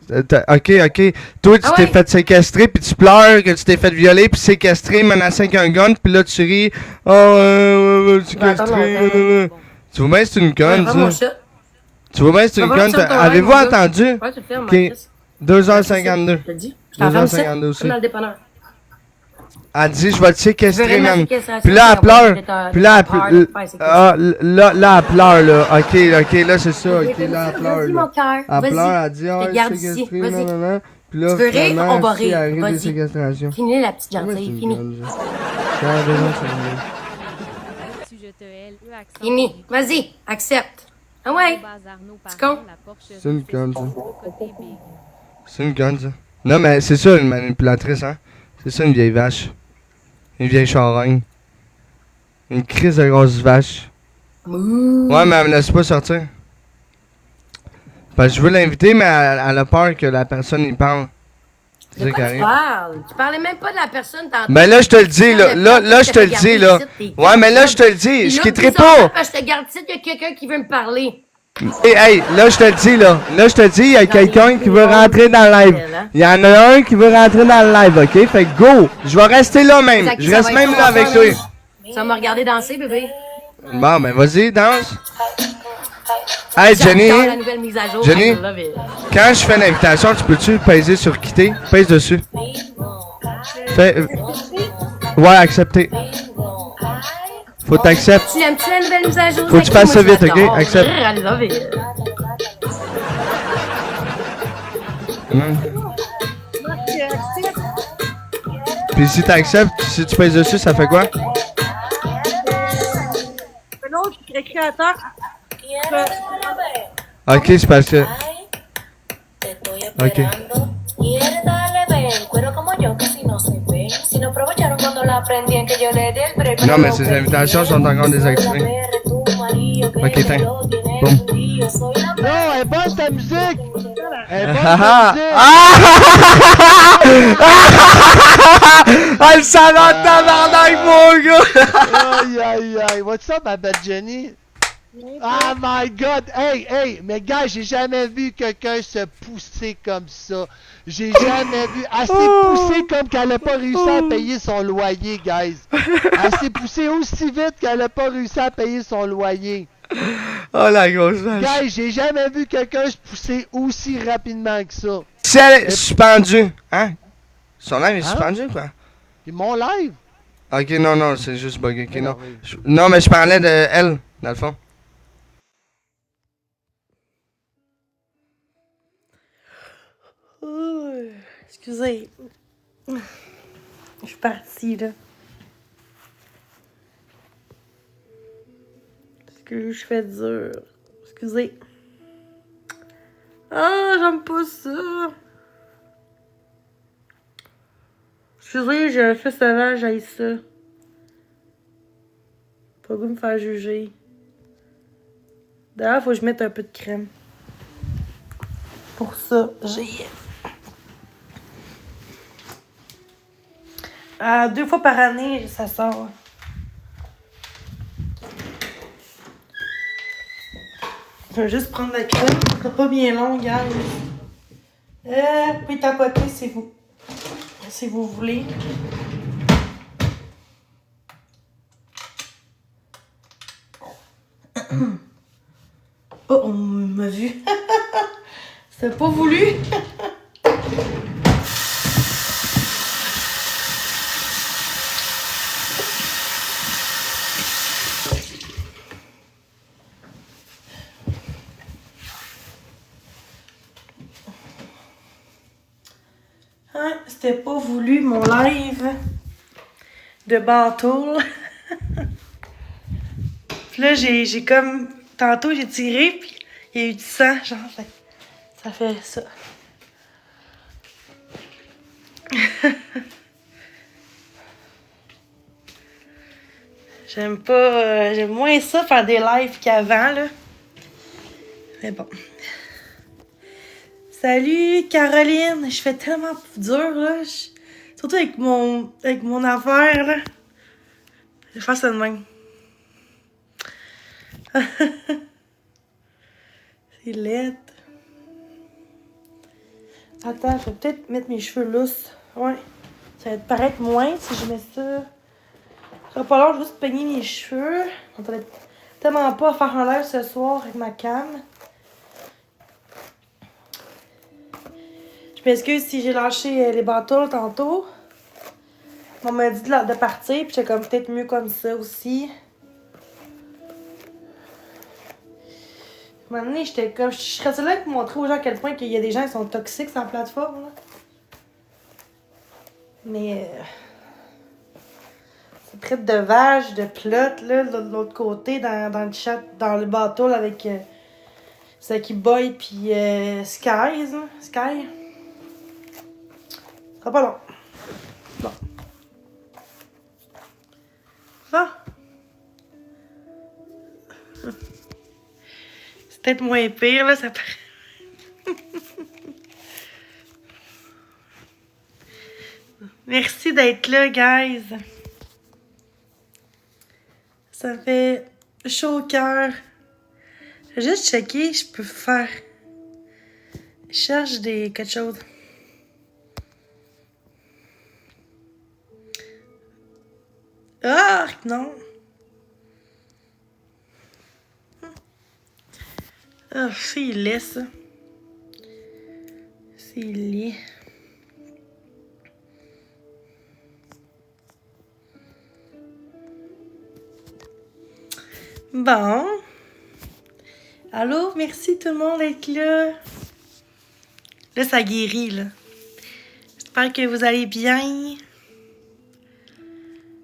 Ok. Toi, tu Ah t'es ouais? fait séquestrer, puis tu pleures que tu t'es fait violer, puis séquestrer, menacé avec un gun, puis là, tu ris. Oh, séquestré. Tu vois bien, c'est une conne, Prends mon ça. chat. Tu vois bien, c'est une Va voir conne. sur ton Avez-vous live, mon gars. entendu? Ouais, tu le fermes, Ok. ma calice. 2h52. Je te le dis. Je t'enferme ça. 2h52 aussi. Comme dans le dépanneur. Elle dit, je vais te séquestrer, Je veux rien man. à séquestration, Puis là, elle ça va pleure. être Puis là, elle peur de pleure. te faire séquestrer. Ah, là, elle pleure, là. Ok, là, c'est ça. Ok, là, elle pleure, Vas-y, là. mon cœur. Elle Vas-y. pleure, elle dit, Je ah, te garde séquestré, ici. Vas-y. nanana. Puis là, Tu veux rire? finalement, On va si, rire. arrive des Vas-y. séquestrations. Finis la petite Ouais, c'est gentille. une Fini. conne, ça. Quand déjà, c'est Tu je te hais, le accent Fini. Vas-y. Accepte. Ah ouais. C'est con. C'est une conne, ça. Côté big. C'est une conne, ça. Non, mais c'est ça, une manipulatrice, hein. C'est ça, une vieille vache. Une vieille charogne. Une crise de grosse vache. Ouais, mais elle me laisse pas sortir. Parce que je veux l'inviter, mais elle a peur que la personne y parle. C'est De ça qui quoi tu arrive. parles? Tu parlais même pas de la personne tantôt. Ben là, je te le dis, là. Là, je te le dis, là. Ouais, mais là, je te le dis. Je quitterai pas. Je te garde ici, il y a quelqu'un qui veut me parler. Hey, là, je te le dis, là. Là, je te le dis, il y a quelqu'un qui veut rentrer dans le live. Il y en a un qui veut rentrer dans le live, ok? Fait que go! Je vais rester là même. Zaki, Je ça reste va même être là ton avec enfant, toi. là. Ça m'a regardé danser, bébé. Bon, ben vas-y, danse. Hey, J'adore Jenny, la nouvelle mise à jour. Jenny? I love it. quand je fais l'invitation, tu peux-tu peser sur quitter? Pèse dessus. Fais... Ouais, accepter. Faut t'accepter. Tu l'aimes-tu la nouvelle mise à jour? Faut que tu fasses ça Moi, je vite, ok? l'adore. Accepte. I love it. Puis si t'acceptes, si tu pèses dessus, ça fait quoi? L'autre créateur Ok, c'est parce que. Te estoy Ok. esperando. Quiere darle ver, cuero como yo, casi no se ve. Si no aprovecharon cuando la prendí, en que yo le di el break. Non, mais ces invitations sont encore désactivées. Ok, tiens. Boum. Non, elle est bonne ta musique! Elle est bonne Ah ta ah! musique! Ah, le salon de tabarnak, mon gars! Aïe aïe aïe! What's up, ma belle Jenny? Oh my god! Hey! Mais gars, j'ai jamais vu quelqu'un se pousser comme ça. J'ai jamais vu. Elle s'est poussée comme qu'elle a pas réussi à payer son loyer, guys. Elle s'est poussée aussi vite qu'elle a pas réussi à payer son loyer. Oh, la grosse vache. Guys, j'ai jamais vu quelqu'un se pousser aussi rapidement que ça. Si elle est suspendue, hein? Son live est suspendu, quoi? Et mon live? Ok, non, c'est juste bugué. Ok, non. oui. Non, mais je parlais de elle, dans le fond. Excusez. Je suis partie, là. Je fais dur. Excusez. Ah, j'aime pas ça. Excusez, j'ai un fait sauvage, j'aille ça. Pas le goût de me faire juger. D'ailleurs, faut que je mette un peu de crème. Pour ça, j'ai... 2 fois par année, ça sort. Je vais juste prendre la crème. Ce sera pas bien long, guys. Vous pouvez tapoter si vous voulez. Oh, on m'a vu. C'était pas voulu. Hein, c'était pas voulu mon live de Bantoul. Puis là, j'ai comme... Tantôt, j'ai tiré, puis il y a eu du sang, genre, ça fait ça. J'aime pas... j'aime moins ça, faire des lives qu'avant, là. Mais bon. Salut, Caroline! Je fais tellement dur, là. Surtout avec mon affaire, là. Je vais faire ça de même. C'est laid. Attends, je vais peut-être mettre mes cheveux lousses. Ouais. Ça va te paraître moins si je mets ça. Ça va pas long, je vais juste peigner mes cheveux. On va tellement pas à faire en live ce soir avec ma cam. Je m'excuse si j'ai lâché les bateaux tantôt. On m'a dit de partir, puis j'étais comme peut-être mieux comme ça aussi. À un moment donné, j'étais comme... Je serais là pour montrer aux gens à quel point qu'il y a des gens qui sont toxiques sur la plateforme, là. Mais... c'est traite de vaches, de plot, là, de l'autre côté, dans le chat, dans le bateau, là, avec Zaki Boy puis Skies, hein? Sky. Ça sera pas long. Bon. Va. C'est peut-être moins pire, là, ça paraît. Merci d'être là, guys. Ça me fait chaud au cœur. Je vais juste checker, je peux faire. Je cherche quelque chose. Ah, non. Ah, c'est laid, ça. C'est laid. Bon. Allô, merci tout le monde d'être là. Là, ça guérit, là. J'espère que vous allez bien.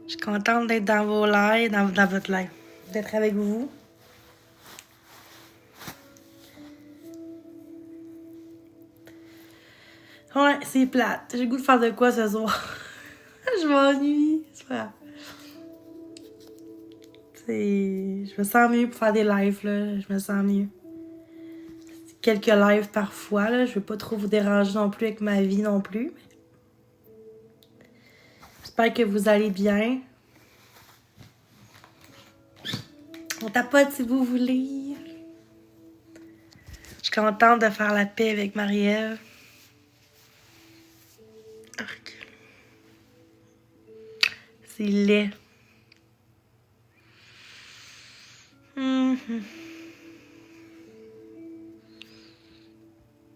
Je suis contente d'être dans vos lives, dans votre live. D'être avec vous. Ouais, c'est plate. J'ai le goût de faire de quoi ce soir? Je m'ennuie. C'est pas grave. Je me sens mieux pour faire des lives, là. Je me sens mieux. Quelques lives parfois, là. Je veux pas trop vous déranger non plus avec ma vie non plus. J'espère que vous allez bien. On tapote si vous voulez. Je suis contente de faire la paix avec Marie-Ève. C'est laid.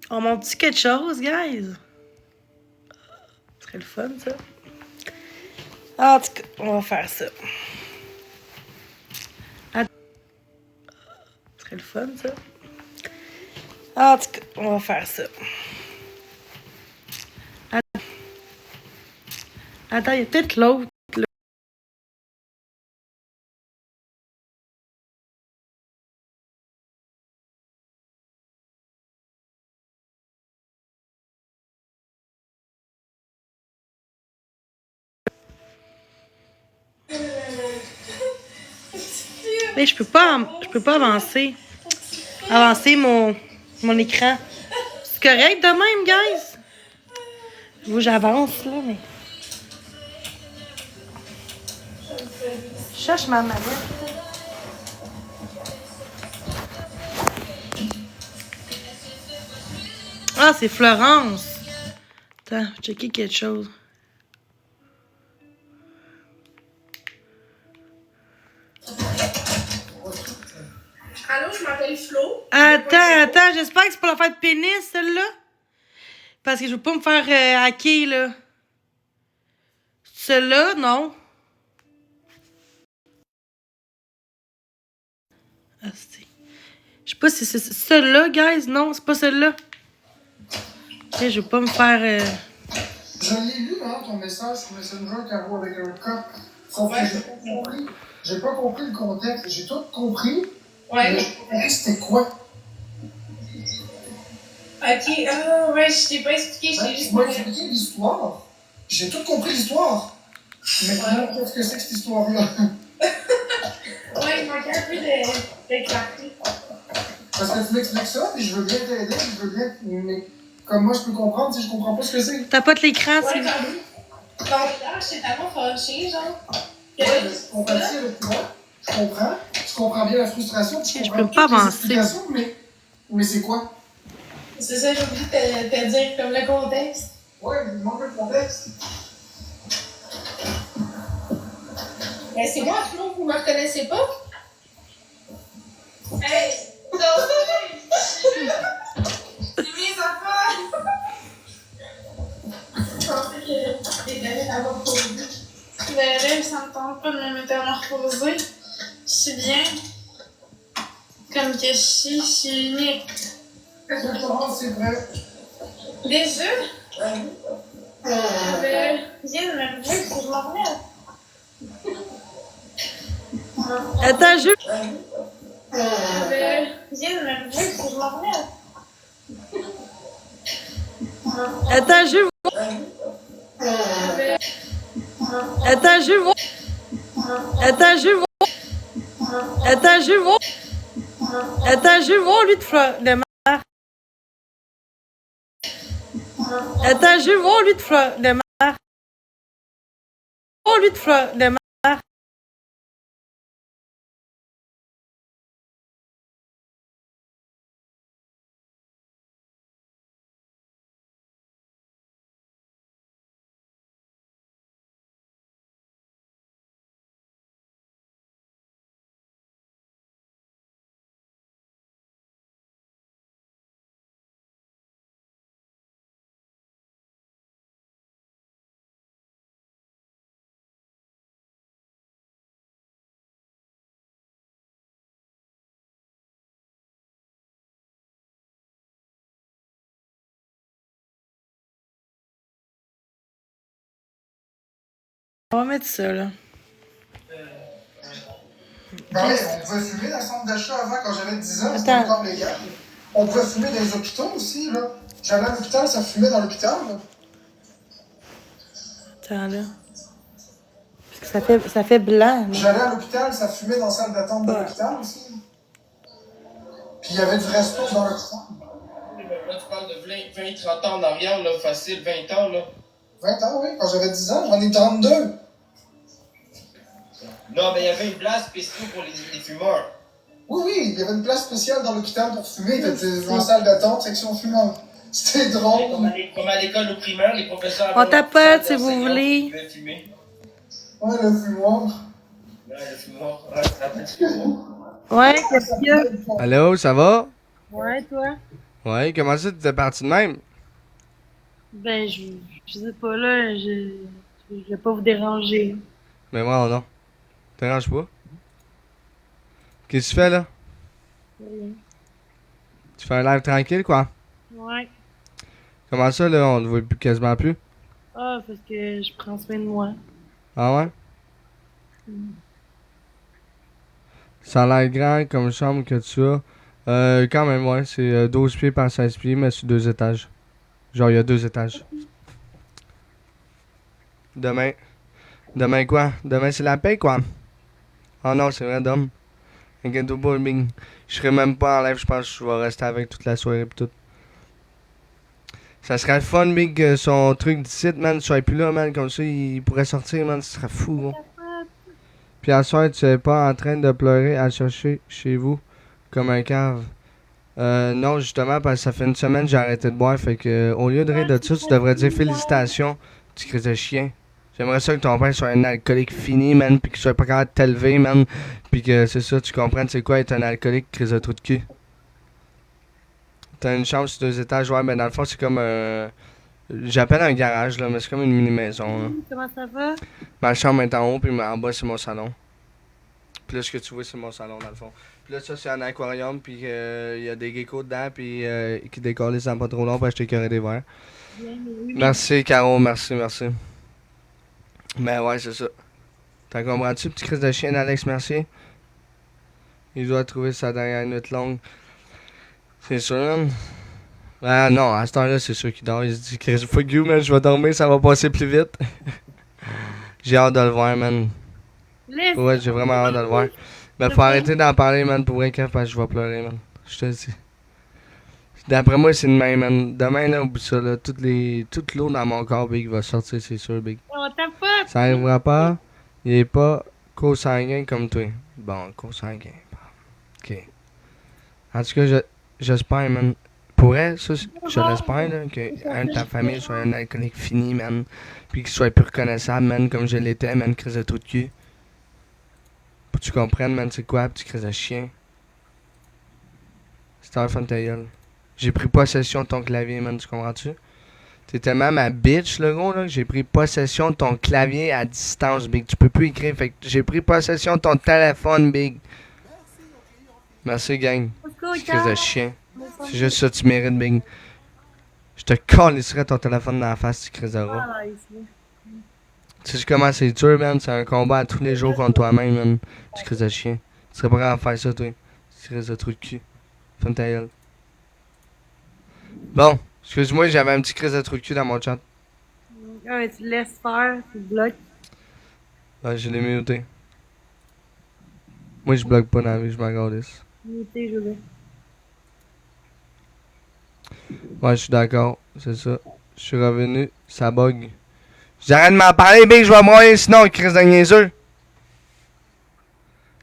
On monte-tu quelque chose, guys? Ce serait le fun, ça. En tout cas, on va faire ça. Ce serait le fun, ça. En tout cas, on va faire ça. Attends, il y a peut-être l'autre. Mais je peux pas avancer mon écran. C'est correct de même, guys? Je vois, j'avance, là, mais... Je cherche ma manette. Ah, c'est Florence. Attends, je vais checker quelque chose. Allô, je m'appelle Flo. Attends, j'espère que c'est pas la fête pénis, celle-là. Parce que je veux pas me faire hacker, là. Celle-là, non. Ah, je sais pas si c'est celle-là, guys. Non, c'est pas celle-là. Okay, je veux pas me faire... Je l'ai lu, hein, ton message sur Messenger, Caro, avec un cas. Sauf que j'ai pas compris le contexte. J'ai tout compris. Ouais. Mais j'ai pas compris c'était quoi. Ok, ouais, je t'ai pas expliqué, je t'ai juste... Tu m'as expliqué l'histoire. J'ai tout compris l'histoire. Mais qu'est-ce que c'est que cette histoire-là? Ouais, il manquait un peu de clarté. Parce que tu m'expliques ça, puis je veux bien t'aider, je veux bien... Mais comme moi, je peux comprendre si je comprends pas ce que c'est. T'as pas de l'écran, Ouais, c'est... donc là, j'étais tellement fâchée, genre... Ouais, mais je compatis avec toi. Je comprends bien la frustration, puis Je peux pas avancer. Mais c'est quoi? C'est ça, j'ai oublié de te dire comme le contexte. Ouais, il me manque le contexte. Mais c'est moi, Flo, vous me reconnaissez pas? Hey! Non, c'est mes affaires! Je pensais que t'étais à avoir posé. Ben là, ça me tente pas de me métamorphoser. Je suis bien. Comme que je suis unique. Exactement, c'est vrai. Déjà? Ben, viens de me dire que je m'en remette. Attends, je... Ben, viens de me dire que je m'en remette. Attends, je... Attends, je vois. Attends, je vois. Attends, je vois. Attends, je vois, lui, de mar. Attends, je vois, lui, de mar. Oh, lui, de mar. On va mettre ça, là. Ben oui, on pouvait fumer dans le centre d'achat avant, quand j'avais 10 ans, c'était Attends. encore légal. On pouvait fumer dans les hôpitaux aussi, là. J'allais à l'hôpital, ça fumait dans l'hôpital. Là. Attends, là. Parce que ça fait blanc. Là. J'allais à l'hôpital, ça fumait dans la salle d'attente de l'hôpital aussi. Puis il y avait du resto dans le coin. Là, tu parles de 20-30 ans en arrière, là, facile, 20 ans, là. 20 ans, oui. Quand j'avais 10 ans, j'en ai 32. Non, mais il y avait une place spéciale pour les fumeurs. Oui, oui, il y avait une place spéciale dans l'hôpital pour fumer. T'étais dans la salle d'attente, section fumeur. C'était drôle. Comme à l'école au primaire, les professeurs... On tapote si vous voulez. Qui pouvaient fumer. Ouais, le fumoir. Ouais, le fumoir. Ouais, ça rappelle du fumoir. Ouais, qu'est-ce qu'il y a? Allô, ça va? Ouais, toi? Ouais, comment ça, tu t'es parti de même? Ben, je sais pas, là, je vais pas vous déranger. Mais moi, non. Te dérange pas. Qu'est-ce que tu fais, là? Rien. Tu fais un live tranquille, quoi? Ouais. Comment ça, là, on ne voit plus quasiment plus? Ah, parce que je prends soin de moi. Ah ouais? Ça a l'air grand comme chambre que tu as. Quand même, ouais, c'est 12 pieds par 16 pieds, mais sur 2 étages. Genre, il y a 2 étages. Demain. Demain quoi? Demain, c'est la paix, quoi. Oh non, c'est vrai, Dom. Inquiète-toi pas, Bing. Je serai même pas en live, je pense que je vais rester avec toute la soirée pis tout. Ça serait fun, Big, que son truc d'ici, man, soit plus là, man. Comme ça, il pourrait sortir, man. Ce serait fou, gros. Puis à soir, tu es pas en train de pleurer à chercher chez vous comme un cave. Non, justement, parce que ça fait une semaine que j'ai arrêté de boire. Fait que, au lieu de rire de ça, tu devrais dire félicitations, tu cries de chien. J'aimerais ça que ton père soit un alcoolique fini, man, pis qu'il soit pas capable de t'élever, man. Pis que c'est ça, tu comprennes c'est quoi être un alcoolique, crise de trou de cul. T'as une chambre sur 2 étages, ouais, ben dans le fond, c'est comme un. J'appelle un garage, là, mais c'est comme une mini-maison, là. Comment ça va? Ma chambre est en haut, puis en bas, c'est mon salon. Puis là, ce que tu vois, c'est mon salon, dans le fond. Puis là, ça, c'est un aquarium, puis il y a des geckos dedans, puis qui décollent les pas trop long pour acheter carré des verres. Merci, Caro, merci. Ben ouais, c'est ça. T'en comprends-tu, petit crise de chien d'Alex Mercier? Il doit trouver sa dernière nuit longue. C'est sûr, man. Ah non, à cette heure-là, c'est sûr qu'il dort. Il se dit, Chris, fuck you, man, je vais dormir, ça va passer plus vite. J'ai hâte de le voir, man. Ouais, j'ai vraiment hâte de le voir. Mais faut arrêter d'en parler, man, pour rien parce que je vais pleurer, man. Je te le dis. D'après moi, c'est demain, man. Demain, là, au bout de ça, là, toute l'eau dans mon corps, Big, va sortir, c'est sûr, Big. On tapote! Ça arrivera pas. Il est pas co-sanguin comme toi. Bon, co-sanguin. Bon. Ok. En tout cas, j'espère, man. Pour elle, ça, je l'espère, là, que un de ta famille soit un alcoolique fini, man. Puis qu'il soit plus reconnaissable, man, comme je l'étais, man, crise de trou de cul. Pour que tu comprennes, man, c'est quoi, petit crise de chien. C'était un fun ta gueule. J'ai pris possession de ton clavier, man, tu comprends-tu? T'es tellement ma bitch, le gros, là, que j'ai pris possession de ton clavier à distance, Big. Tu peux plus écrire, fait que j'ai pris possession de ton téléphone, Big. Merci, gang. Petit crise de chien. C'est juste ça que tu mérites, Big. Je te calisserais ton téléphone dans la face, tu crise de rat. Tu sais comment c'est dur, man? C'est un combat à tous les jours contre toi-même, man. Tu crises de chien. Tu serais pas capable de faire ça, toi. Tu crises de trou de cul. Ferme ta gueule. Bon, excuse-moi, j'avais un petit crise de trou de cul dans mon chat. Ah, mais tu le laisses faire, tu bloques. Ouais, je l'ai muté. Moi, je bloque pas dans la vie, je m'en calisse. Muté, je vais. Ouais, je suis d'accord, c'est ça. Je suis revenu, ça bug. J'arrête de m'en parler, Big, je vais mourir sinon, crise de niaiseux.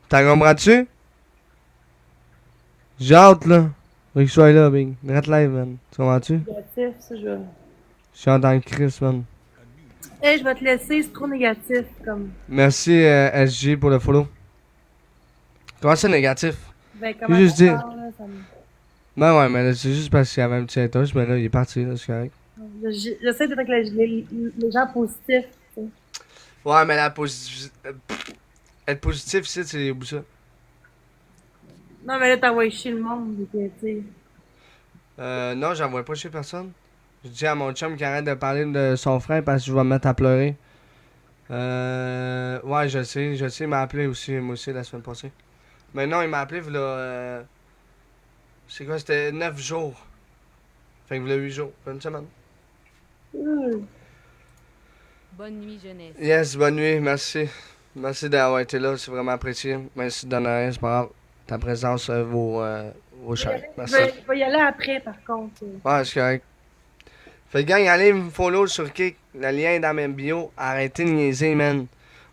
T'en comprends-tu? J'ai hâte, là. Faut que je sois là, Big. Drette live, man. Tu comprends-tu? Négatif, ça, je vais. Je suis en tant que Chris, man. Hey, je vais te laisser, c'est trop négatif, comme. Merci, SG, pour le follow. Comment ça, négatif? Ben, comment juste ça dire. parle, là, ça me... Ben ouais, mais là, c'est juste parce qu'il y avait un petit étage, mais là, il est parti, là, c'est correct. J'essaie d'être avec les gens positifs, tu sais. Ouais, mais la positive... être positif, ici, c'est où ça? Non, mais là, t'envoies chier le monde, donc, tu sais. Non, j'envoie pas chez personne. Je dis à mon chum qu'il arrête de parler de son frère parce que je vais me mettre à pleurer. Ouais, je sais, il m'a appelé aussi, moi aussi, la semaine passée. Mais non, il m'a appelé, là, c'est quoi, c'était 9 jours. Fait que vous l'avez 8 jours. Bonne semaine. Bonne nuit, jeunesse. Yes, bonne nuit. Merci. Merci d'avoir été là. C'est vraiment apprécié. Merci de donner rien. C'est pas grave. Ta présence vaut cher. Merci. Je vais y aller après, par contre. Ouais, c'est correct. Fait que gang, allez me follow sur Kik. Le lien est dans mes bio. Arrêtez de niaiser, man.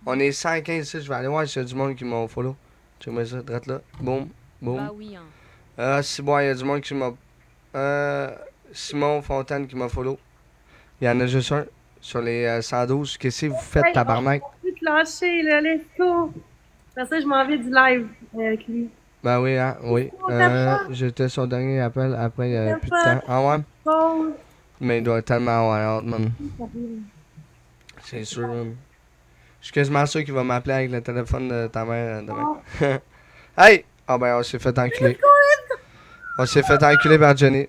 On est 115 ici. Je vais aller voir s'il y a du monde qui m'a follow. Check-moi ça, drette là. Boum, boum. Bah oui, hein. C'est bon, il y a du monde qui m'a... Simon Fontaine qui m'a follow. Il y en a juste un. Sur les 112. Qu'est-ce que vous faites, tabarnak? On peut te lâcher, là. Let's go. Pour ça, je m'en vais du live avec lui. Ben oui, hein, oui. J'étais son dernier appel. Après, il y avait plus de temps. Ah ouais? Pause. Mais il doit tellement avoir hâte, man. C'est sûr, man. Je suis quasiment sûr qu'il va m'appeler avec le téléphone de ta mère demain. Hey! Ah ben, on s'est fait enculer. On s'est fait enculer par Jenny.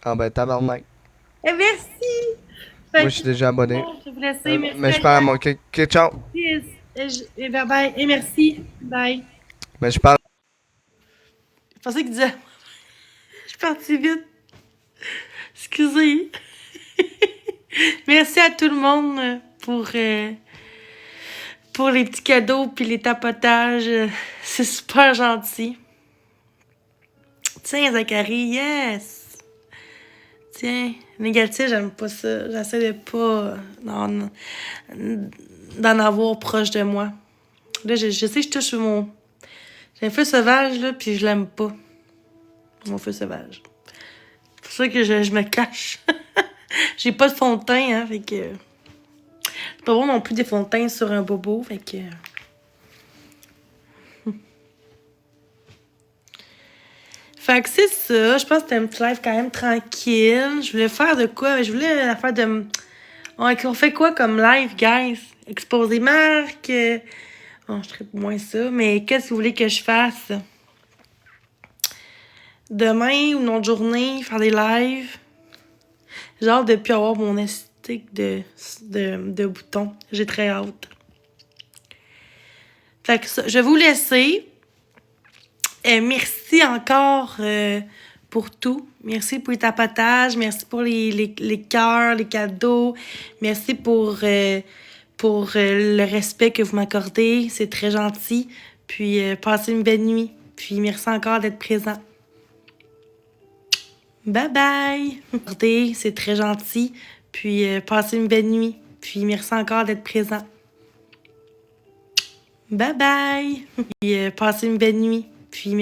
Ah ben, tabarnak. Et merci! Moi, je suis déjà abonné. Je vais vous laisser. Merci. Mais je parle à mon Kik. Ciao! Et bye bye. Et merci. Bye. Mais je parle. Je pensais qu'il disait. Je suis partie vite. Excusez. Merci à tout le monde pour les petits cadeaux puis les tapotages. C'est super gentil. Tiens, Zachary, yes! Tiens, négatif, j'aime pas ça. J'essaie de pas d'en avoir proche de moi. Là, je sais que je touche mon... J'ai un feu sauvage, là, puis je l'aime pas. Mon feu sauvage. C'est pour ça que je me cache. J'ai pas de fond de teint, hein, fait que... C'est pas bon non plus des fonds de teint sur un bobo, fait que... Fait que c'est ça. Je pense que c'était un petit live quand même tranquille. Je voulais faire de quoi? Je voulais faire de... On fait quoi comme live, guys? Exposer marque? Bon, je ferais moins ça, mais qu'est-ce que vous voulez que je fasse? Demain ou une autre journée, faire des lives. Genre de plus avoir mon esthétique de boutons. J'ai très hâte. Fait que ça, je vais vous laisser. Merci encore pour tout. Merci pour les tapotages. Merci pour les cœurs, les cadeaux. Merci pour le respect que vous m'accordez. C'est très gentil. Puis, passez une belle nuit. Puis, merci encore d'être présent. Bye bye! C'est très gentil. Puis, passez une belle nuit. Puis, merci encore d'être présent. Bye bye! Puis, passez une belle nuit. Puis, merci.